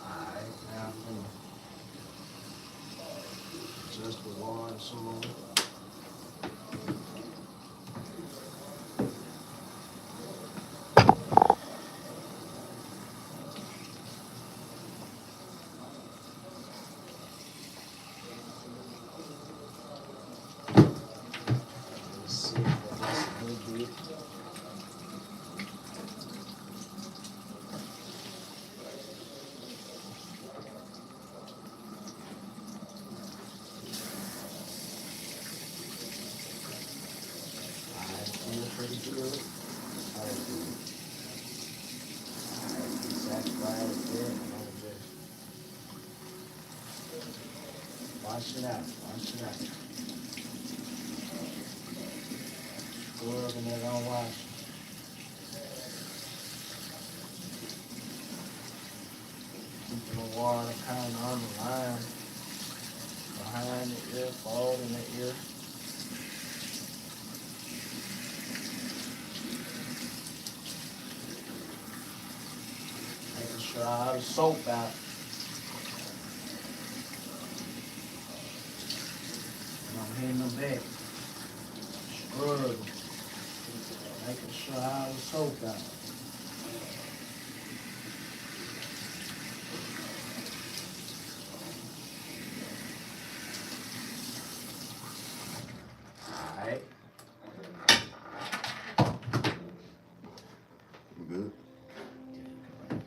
Alright, now I'm gonna adjust the water some more. Let's see if that's a little bit. Alright, feel pretty good. Alright, satisfied with that. I'm gonna just wash it out, wash it out. Scrubbing it on wash. Keeping the water kind of on the line. Behind the ear, folding the ear. Making sure all the soap out. And I'm hitting them back. Scrubbing. Making sure all the soap out. Alright. Good. I'm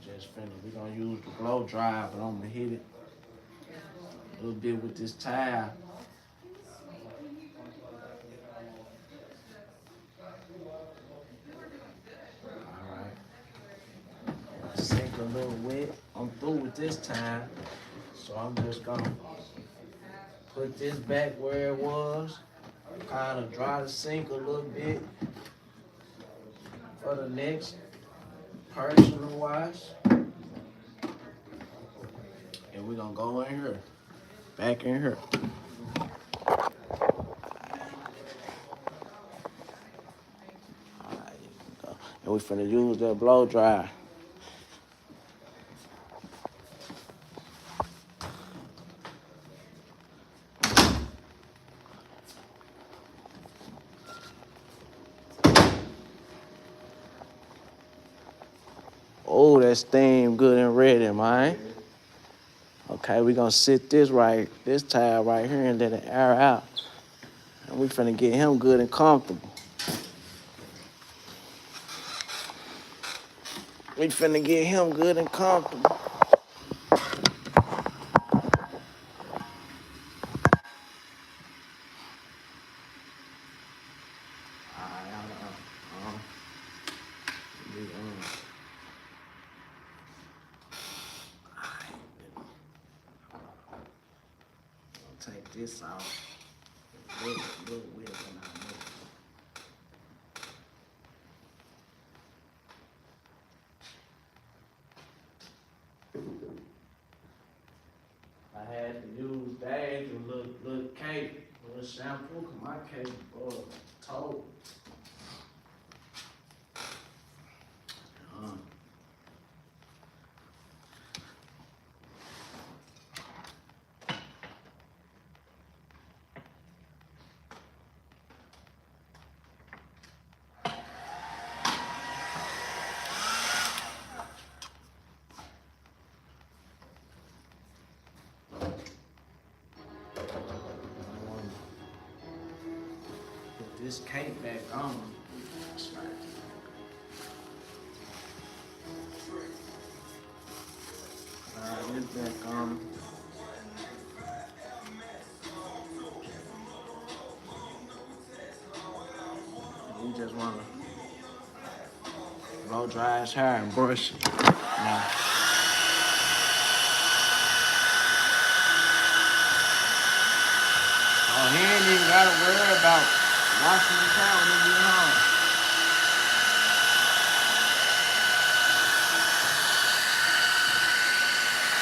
just finished. We're gonna use the blow dry, but I'm gonna hit it a little bit with this towel. Alright. Sink a little wet. I'm through with this time. So I'm just gonna put this back where it was. Kind of dry the sink a little bit for the next personal wash. And we're gonna go in here, back in here. Alright, and we finna use that blow dry. Oh, that steam good and ready, man. Okay, we gonna sit this towel right here and let it air out. And we finna get him good and comfortable. We finna get him good and comfortable. Alright, I'll take this off. Little weird when I move. I had to use Dave a little cake, a little shampoo, cause my cake told. this cake back on. This back on. You just wanna blow dry his hair and brush it. Now, oh, he ain't even gotta worry about washing his hair when he get home.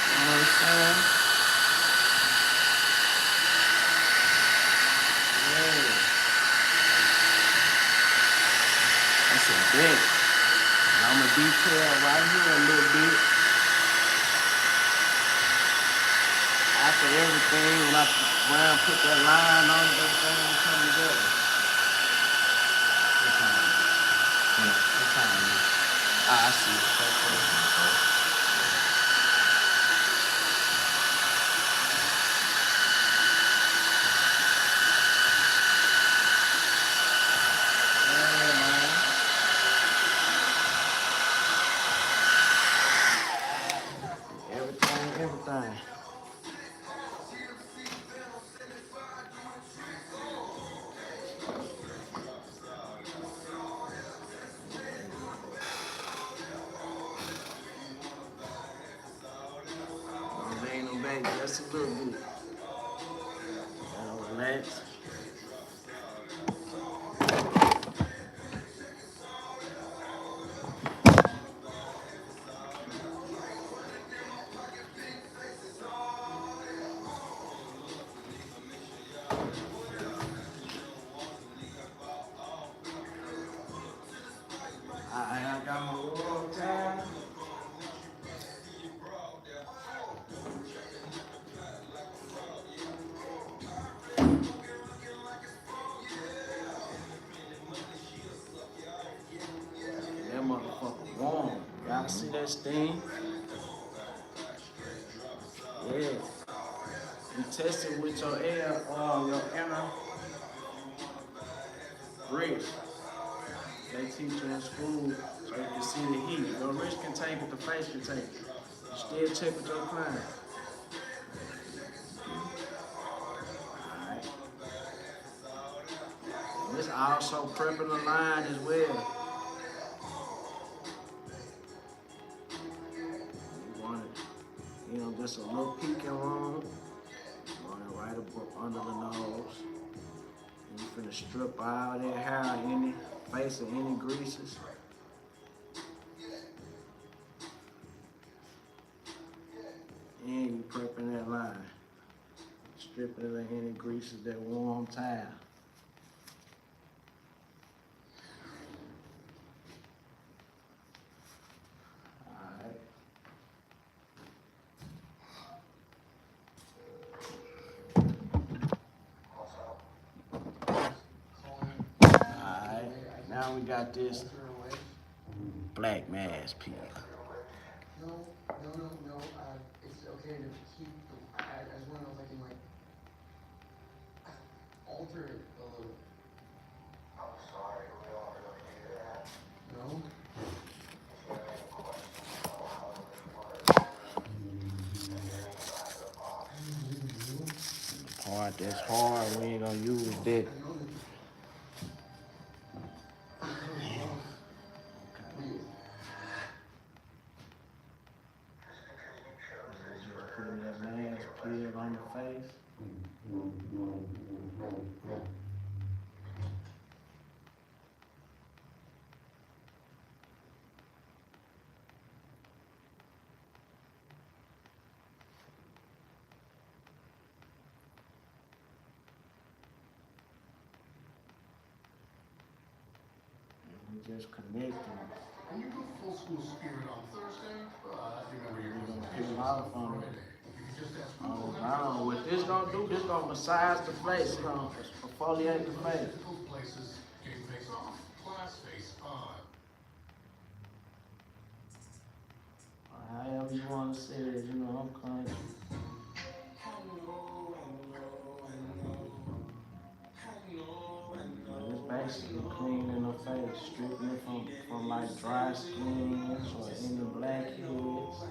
You know what I'm saying? Yeah. That's a bit. I'ma detail right here a little bit. After everything, when I put that line on it, everything will come together. What time? What time is it? I see. Okay. Everything. I'm laying them back just a little bit. Relax. I got my world time. That motherfucker warm. Y'all see that steam? Yeah. You test it with your air, your inner wrist. They teach you in school so you can see the heat. Your wrist can take it, the face can take it. You still check with your client. Alright. This also prepping the line as well. You want it, just a little peeking room. You want it right up under the nose. And you finna strip all that hair, any face or any greases. And you prepping that line. Stripping it of any greases, that warm towel. Now we got this black mass peel. No. It's okay to keep. I just want to know if I can alter it a little. I'm sorry, we don't really do that. No. The part that's hard, we ain't gonna use that. Putting that mask peel on the face. We just connecting. When you go full school spirit on Thursday, remember you're gonna pick them out from it. If you just ask Oh, what this gonna do, this gonna massage the face, it's gonna exfoliate the face. places, game face off, class face on. However you wanna say it, I'm country. This back and cleaning the face, stripping it from like dry skins or any blackheads.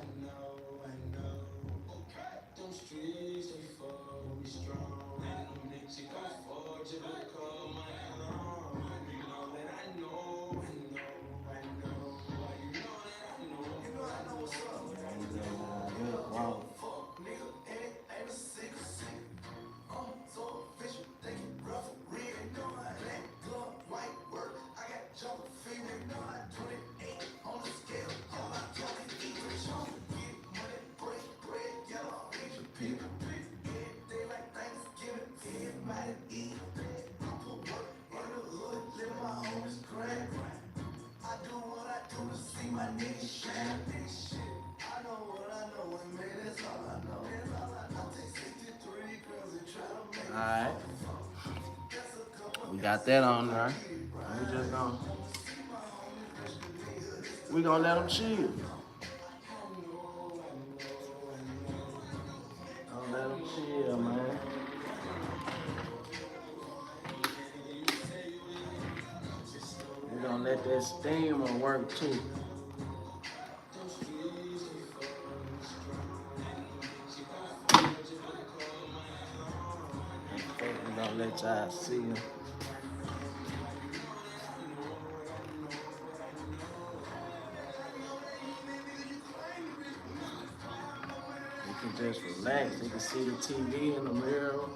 Alright. We got that on there. We gonna let them chill. Don't let them chill, man. We gonna let that steamer work too. We gonna let y'all see them. You can just relax. You can see the TV in the mirror.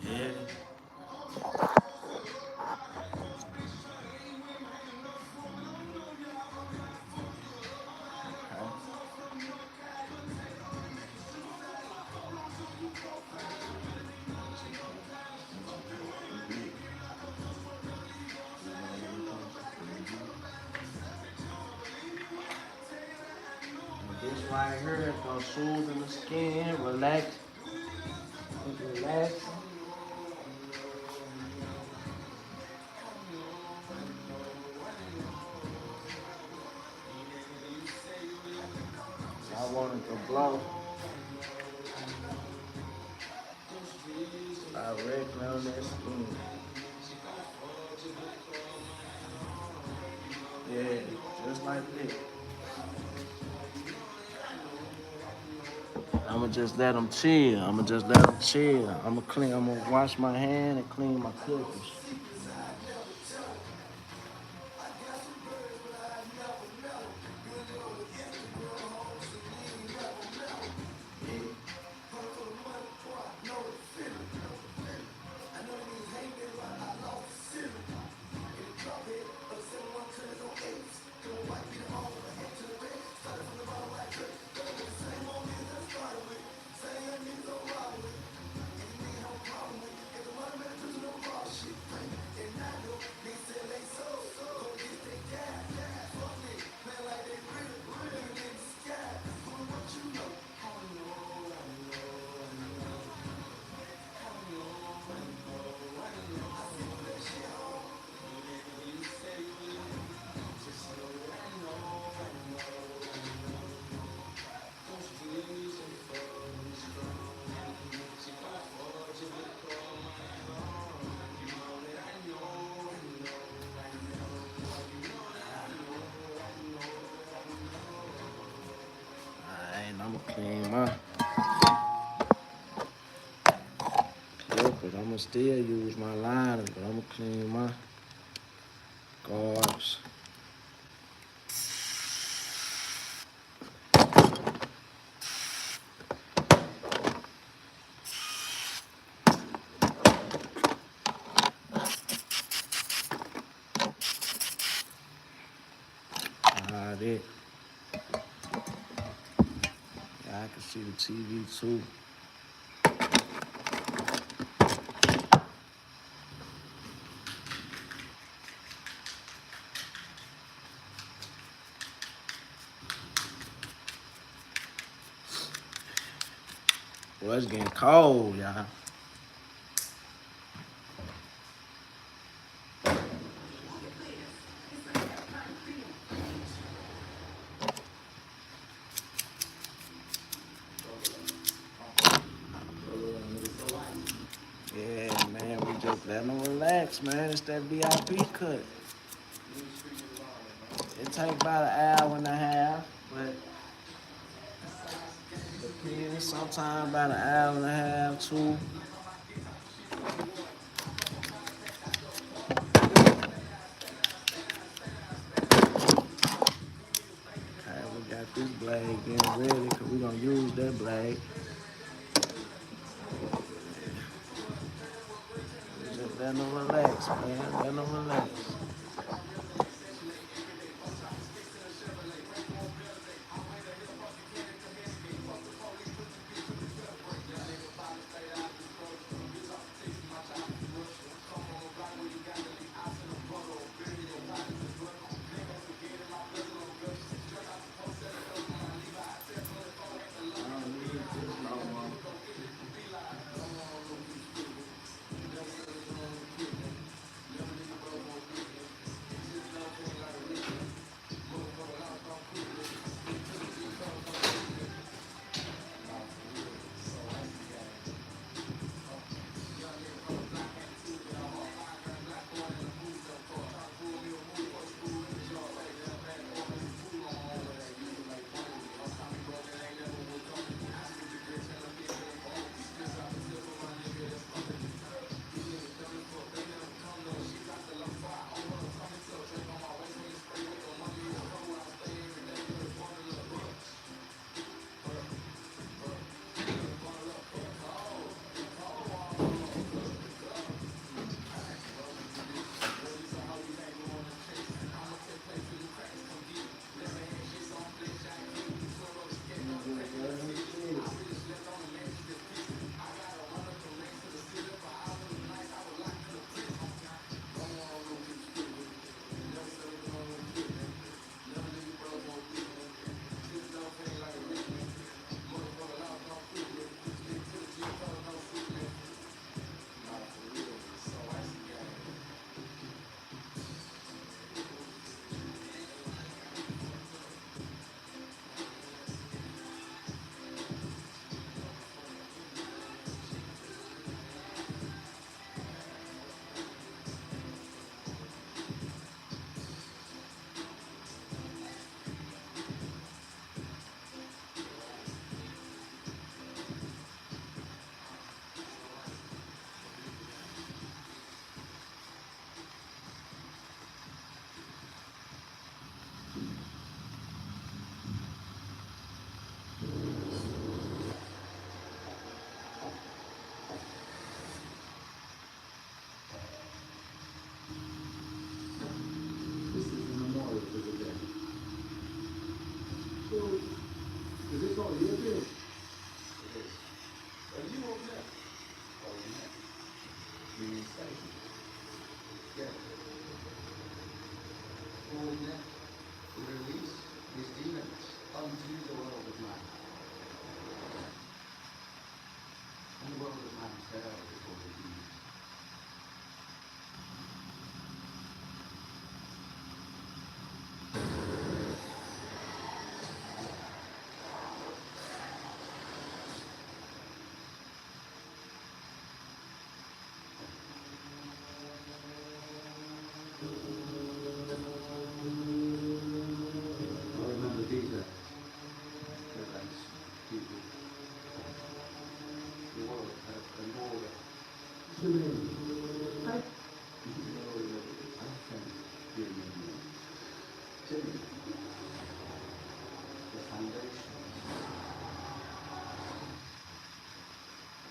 Yeah. This right here is gonna soothe the skin, relax. Relax. I want it to blow directly on that skin. Yeah, just like this. I'ma just let them chill. I'ma wash my hand and clean my clippers. I'ma clean my clippers. I'ma still use my liner, but I'ma clean my guards. It. Yeah, I can see the TV too. Well, it's getting cold, y'all. relax, man. It's that VIP cut. It take about an hour and a half, but depends. Sometimes about an hour and a half, two. Okay, we got this blade getting ready because we're gonna use that blade. Just let them relax, man. Let them relax. I don't need this no more. This is the memorial to the dead. So, is this all your business? It is. Are you okay? Oh, yeah. Being safe. Yeah. All net to release his demons unto the world of man. And the world of man fell before the demons. I remember details. Events, people. The world had an order. Too many. I think you mean Timmy. The foundations.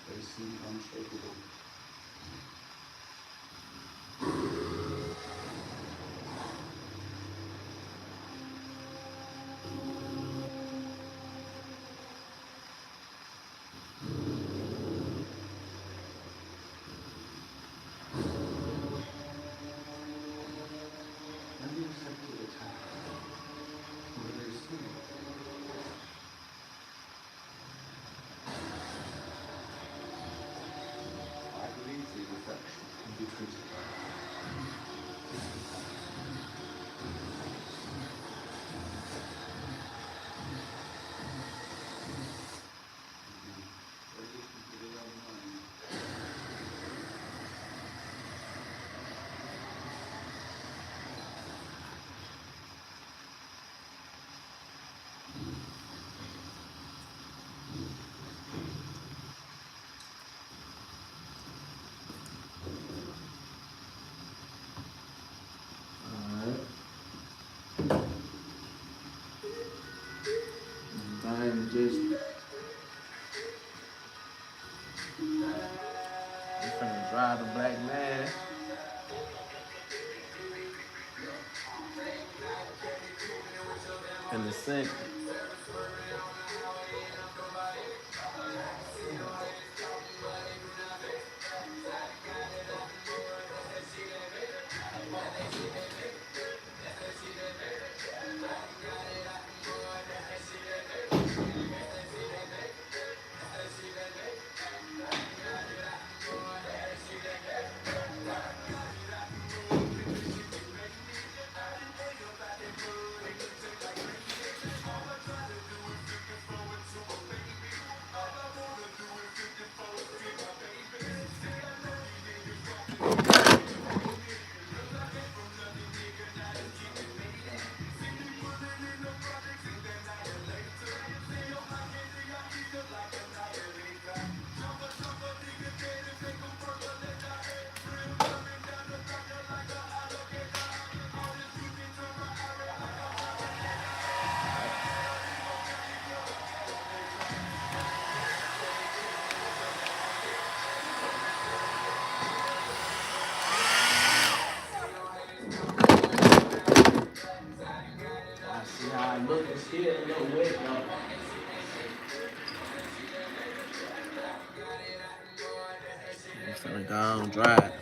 They seem unshakable. And you said to the tower, where they sing. I just we finna drive the black man. In the second. I see how it look. It's still a little wet though. We finna go on drive.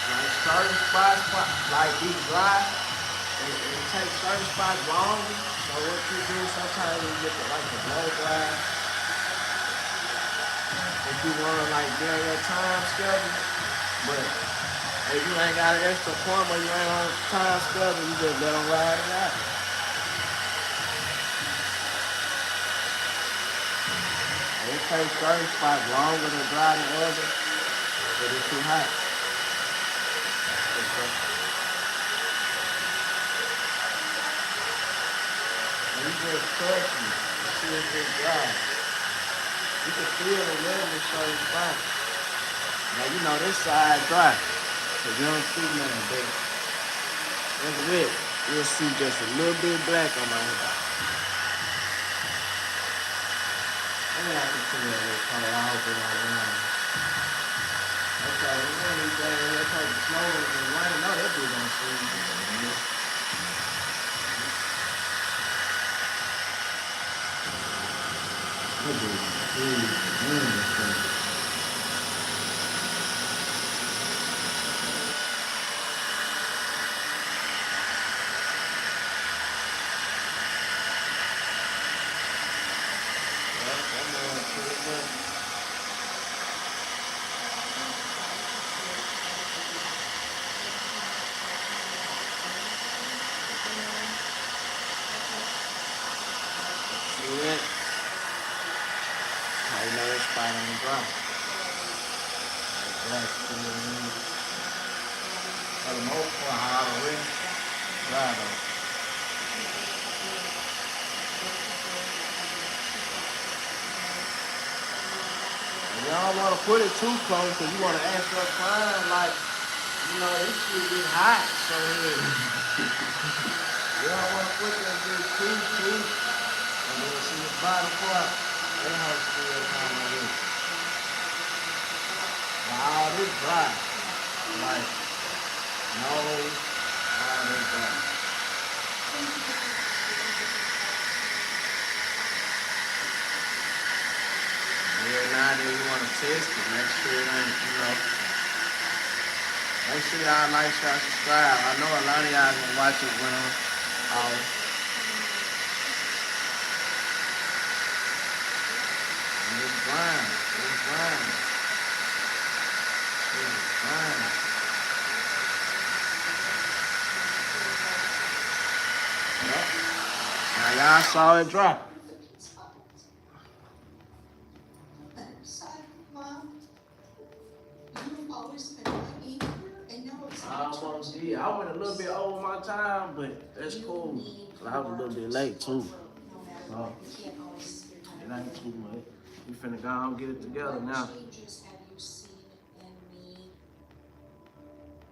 Like certain spots, like be dry, it takes certain spots longer. So what you do sometimes you get like the blow dry. If you want to like be on your time schedule, but if you ain't got an extra appointment, you ain't on time schedule, you just let them ride it out. It takes certain spots longer to dry than others, but it's too hot. And you just touch me and see if it's dry. You can feel the redness certain spots. Now you know this side dry, cause you don't see nothing, but it's wet. You'll see just a little bit black on my hair. Let me have to see that little color. I hope it don't rain. Okay, we're gonna need that in here because the snow and rain. No, that dude don't freeze. That dude don't freeze. See that? How you know that spot ain't dry? Black still in. For the most part, how the rest dry though. You don't want to put it too close because you want to ask your client, like, you know, this shit get hot, so you don't want to put that shit too, and then see the bottom part, they have still kind of this. Now, all this dry, like, no, all this dry. Every now and then you want to test it, make sure it ain't, you know. Make sure y'all like, share, subscribe. I know a lot of y'all gonna watch it when I'm out. It's fine. It's fine. It's fine. Yep. Now y'all saw it drop. I almost Yeah, I went a little bit over my time, but that's cool. Cause I was a little bit late too. So it ain't too much. We finna go and get it together now.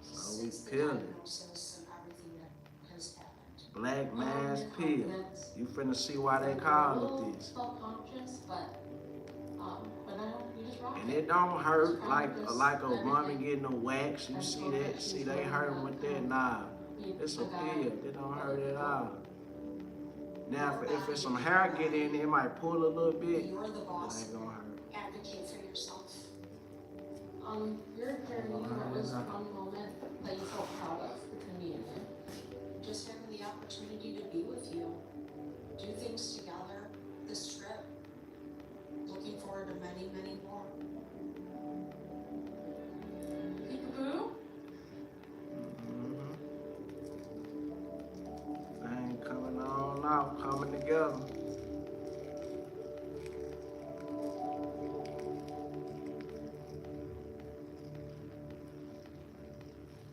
So we peeling. Black mass peel. You finna see why they call it this. And it don't hurt like a woman getting a wax. You see that? See they hurting with that? Nah, it's a peel. It don't hurt at all. Now, if it's some hair get in, it might pull a little bit. It ain't gonna hurt. Advocate for yourself. Your parent, what was one moment that you felt proud of for communion? Just having the opportunity to be with you, do things together, this trip. Looking forward to many, many more. Peekaboo? Thing coming on out, coming together.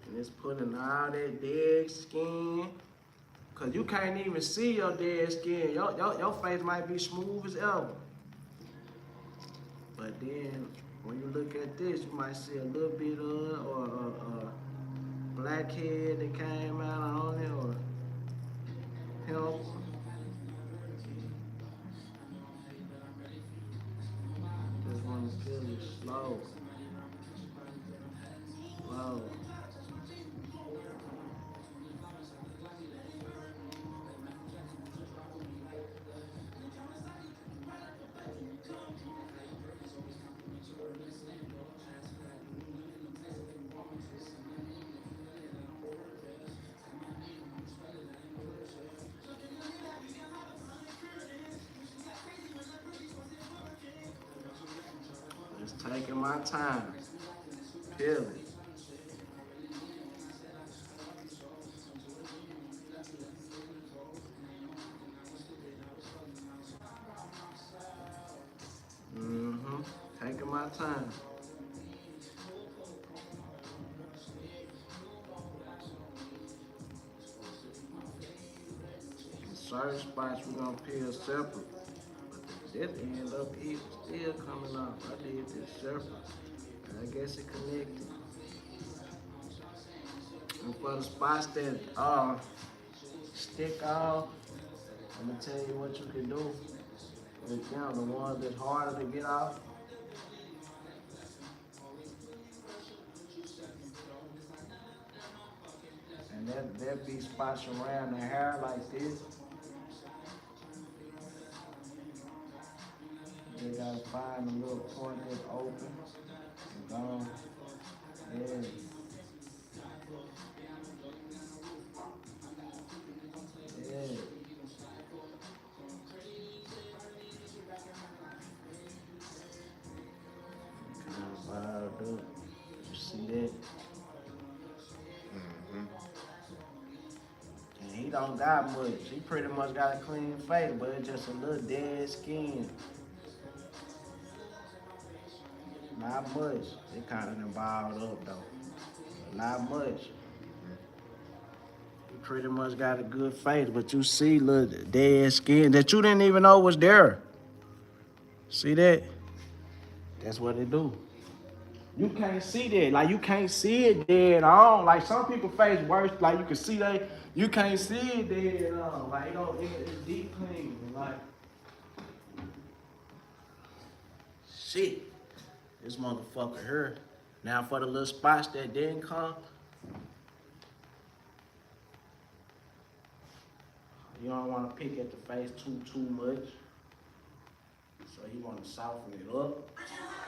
And it's putting all that dead skin. Cause you can't even see your dead skin. Your face might be smooth as ever. But then when you look at this, you might see a little bit of or a blackhead that came out on it or pimple. Just want to feel it slow. Slow. Just taking my time. Feel it. Taking my time. Certain spots we're gonna peel separate. But this end up still coming off. I did this separate. I guess it connected. And for the spots that stick off, I'm gonna tell you what you can do. With them, the ones that's harder to get off. And that be spots around the hair like this. You gotta find a little point that's open and gone. Yeah. Yeah. Kind of fired up. You see that? And he don't got much. He pretty much got a clean face, but it's just a little dead skin. Not much. It kind of done balled up though. Not much. He pretty much got a good face, but you see little dead skin that you didn't even know was there. See that? That's what it do. You can't see that. Like you can't see it dead on. Like some people face worse. Like you can see that. You can't see it dead on. Like it's deep clean. Like shit. This motherfucker here. Now for the little spots that didn't come, you don't want to pick at the face too much. So you want to soften it up.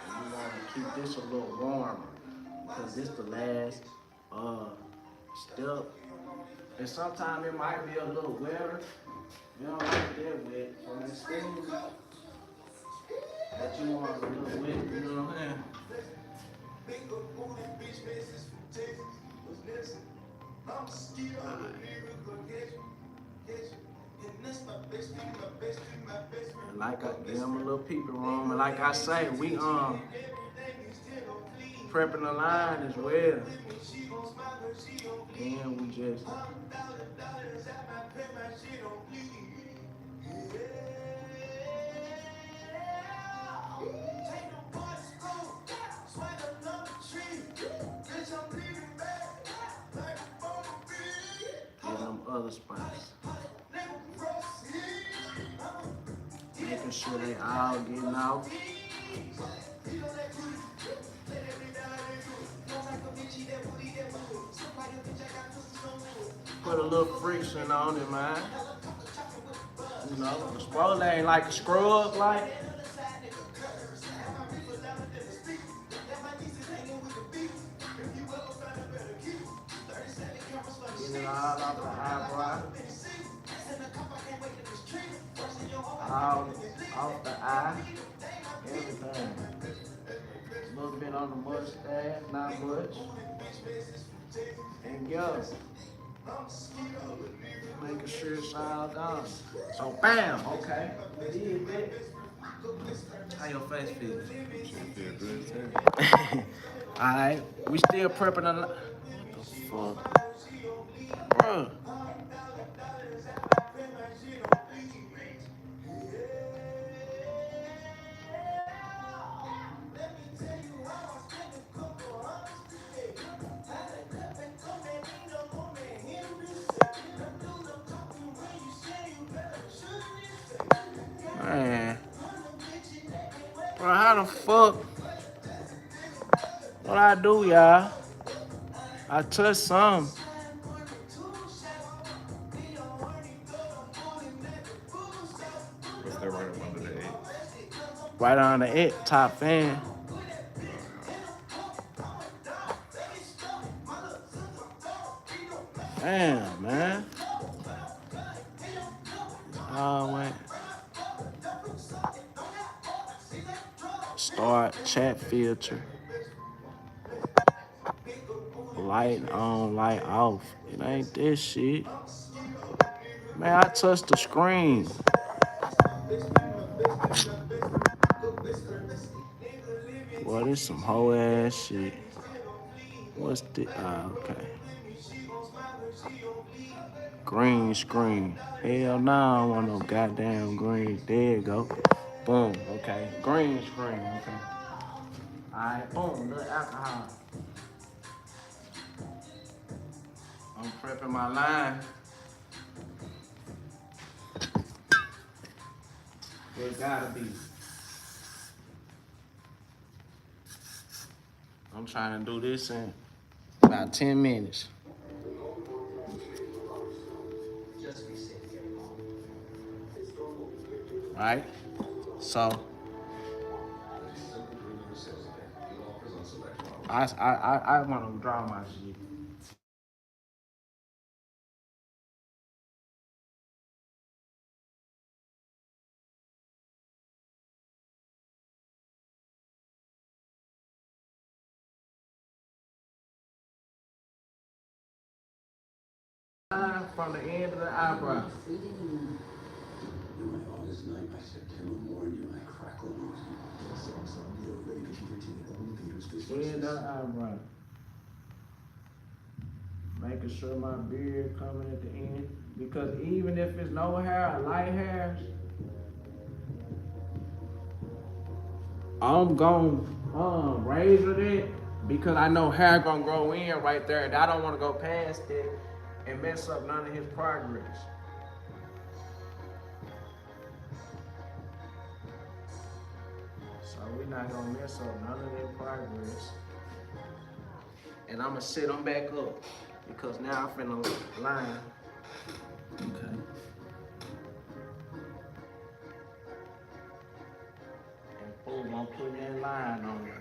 And you want to keep this a little warmer. Because this the last step. And sometimes it might be a little wetter. You don't like that wet. From that steam that you want a little wet, you know what I'm saying? Like I give them a little peeping room, and like I say, we prepping the line as well. then we just get them other spots. Making sure they all getting out. Put a little friction on it, man. You know, the spoiler ain't like a scrub, like. Get it all off the eyebrow. All off the eye. Everything. A little bit on the mustache, not much. And yo, making sure it's all done. So bam, okay. Did that. How your face feel? Shit feel good as hell. Alright, we still prepping a lot. What the fuck? Bruh. Man. Bro, how the fuck? What I do, y'all? I touched some. What's that right up under the 8? Right on the top fan. Damn, man. Oh, wait. Start chat filter. Light on, light off. It ain't this shit. Man, I touched the screen. Boy, this some whole ass shit. What's the, okay. Green screen. Hell no, I don't want no goddamn green. There you go. Boom, okay. Green screen, okay. Alright, boom, little alcohol. I'm prepping my line. It gotta be. I'm trying to do this in about 10 minutes. Right? So I want to draw my shit. From the end of the eyebrow. In my August night, I September warned you I crackle news. Ready to continue all theaters this End of the eyebrow. Making sure my beard coming at the end. Because even if it's no hair or light hairs, I'm gonna razor it because I know hair gonna grow in right there, and I don't want to go past it and mess up none of his progress. So we're not gonna mess up none of their progress. And I'm gonna set them back up because now I'm finna line. Okay. And boom, I'm putting that line on there.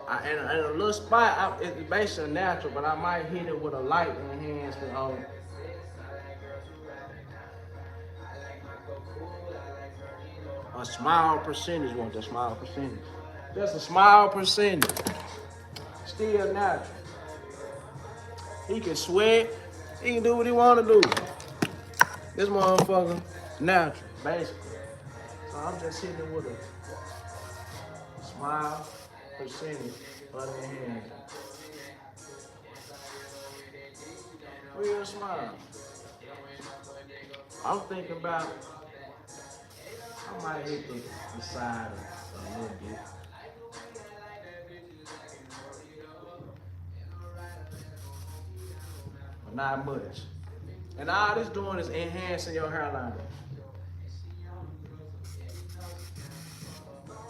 And a little spot, it's basically natural, but I might hit it with a light enhancement on. A small percentage, want a small percentage. Just a small percentage. Still natural. He can sweat. He can do what he want to do. This motherfucker natural, basically. So I'm just hitting it with a small percentage of the enhancement. a smile. I'm thinking about, I might hit the side a little bit. But not much. And all this doing is enhancing your hairline.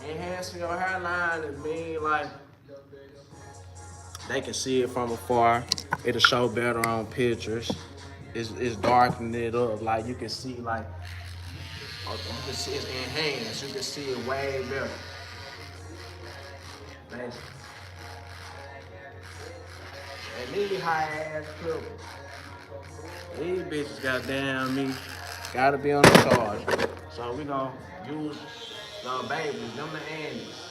Enhancing your hairline is mean like they can see it from afar. It'll show better on pictures. It's darkening it up. Like you can see like you can see it's enhanced. You can see it way better. Basically. And these high ass clippers. These bitches goddamn me. Gotta be on the charge. So we gonna use the babies, them the Andes.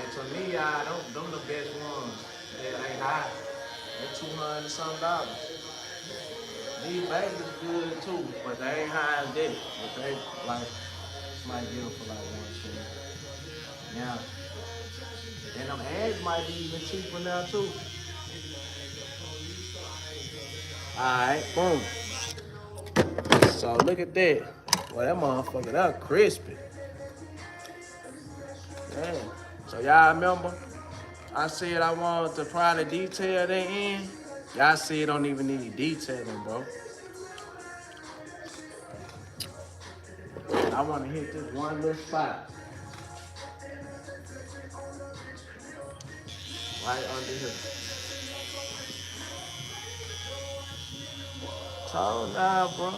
And to me, them the best ones. That ain't high. They're $200 something. These babies good too, but they ain't high as that. But they like might get them for like 110. Now, and them ads might be even cheaper now too. Alright, boom. So look at that. Well, that motherfucker, that crispy. Damn. So y'all remember? I said I wanted to probably detail that in. Y'all see it don't even need detailing, bro. I want to hit this one little spot. Right under here. Told now, bro.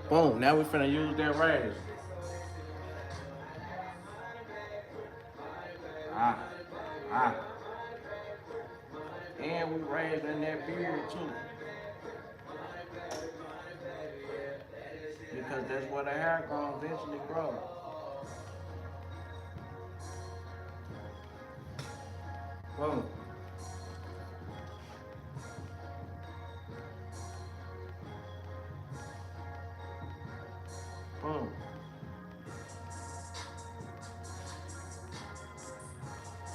Boom. Now we finna use that razor. Ah. And we raising that beard too. Because that's where the hair gonna eventually grow. Boom. Boom.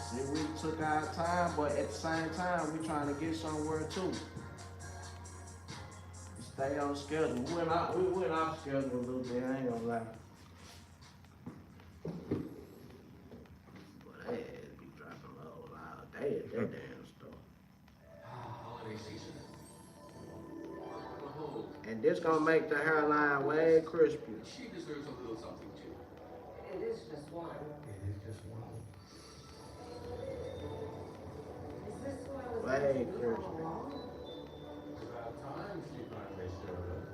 See, we took our time, but at the same time, we trying to get somewhere too. Stay on schedule. We went off schedule a little bit, I ain't gonna lie. But they had to be dropping low loud. They at that damn store. And this gonna make the hairline way crispier. She deserves a little something too. It is just one. It is just one. Is this what I was Way crispier. About time she finally showed up.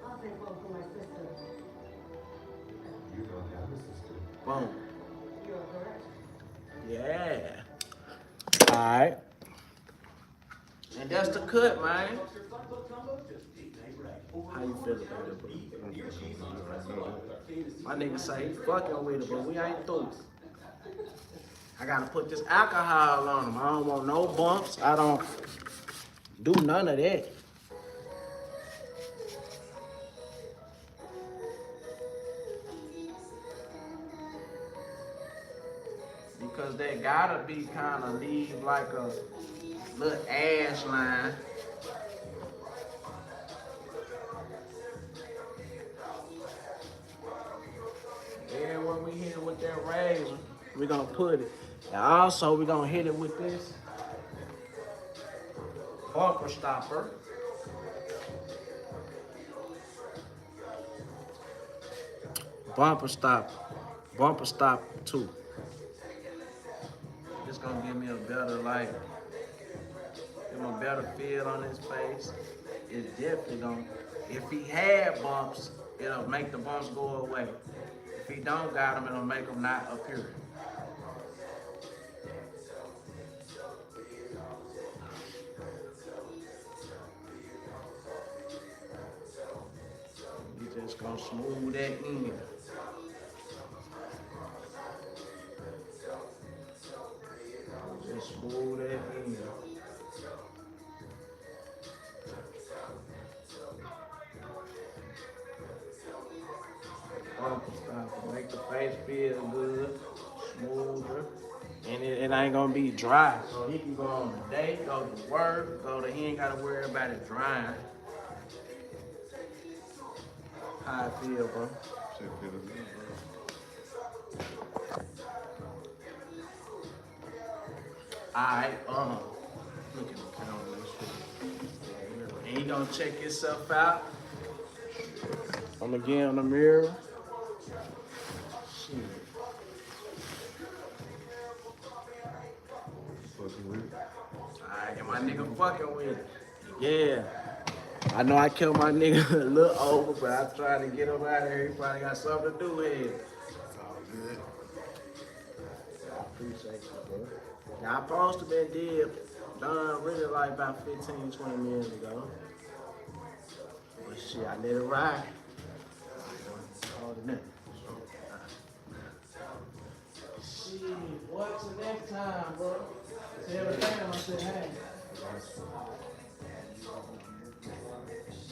I'll take one for my sister. You don't have a sister. Boom. You're correct. Yeah. Alright. And that's the cut, man. How you feel about it, bro? My nigga say he fucking with it, but we ain't through. I gotta put this alcohol on him. I don't want no bumps. I don't do none of that. Because they gotta be kind of leave like a little ash line. And when we hit it with that razor, we're gonna put it. And also, we're gonna hit it with this bumper stopper. Bumper stop too. It's gonna give me a better give him a better feel on his face. It's definitely gonna, if he had bumps, it'll make the bumps go away. If he don't got them, it'll make them not appear. You just gonna smooth that in. Just smooth that in. focus stopper. Make the face feel good, smoother. And it ain't gonna be dry. So he can go on a date, go to work, he ain't gotta worry about it drying. How I feel, bro. Shit feel good, Alright, look at the camera and shit. And he gonna check himself out. I'm gonna get on the mirror. Shit. fucking with it. Alright, and my nigga fucking with it. Yeah. I know I killed my nigga a little over, but I tried to get him out of here. He probably got something to do with it. It's all good. I appreciate you, bro. Now, I supposed to been done really like about 15, 20 minutes ago. But shit, I let it ride. Shit, what's the next time, bro? Tell the fam I said, hey.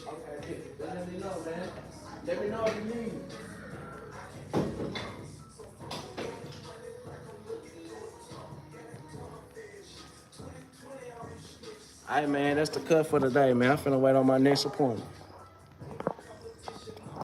Okay, let me know, man. Let me know if you need me. All right, man, that's the cut for today, man. I'm finna wait on my next appointment.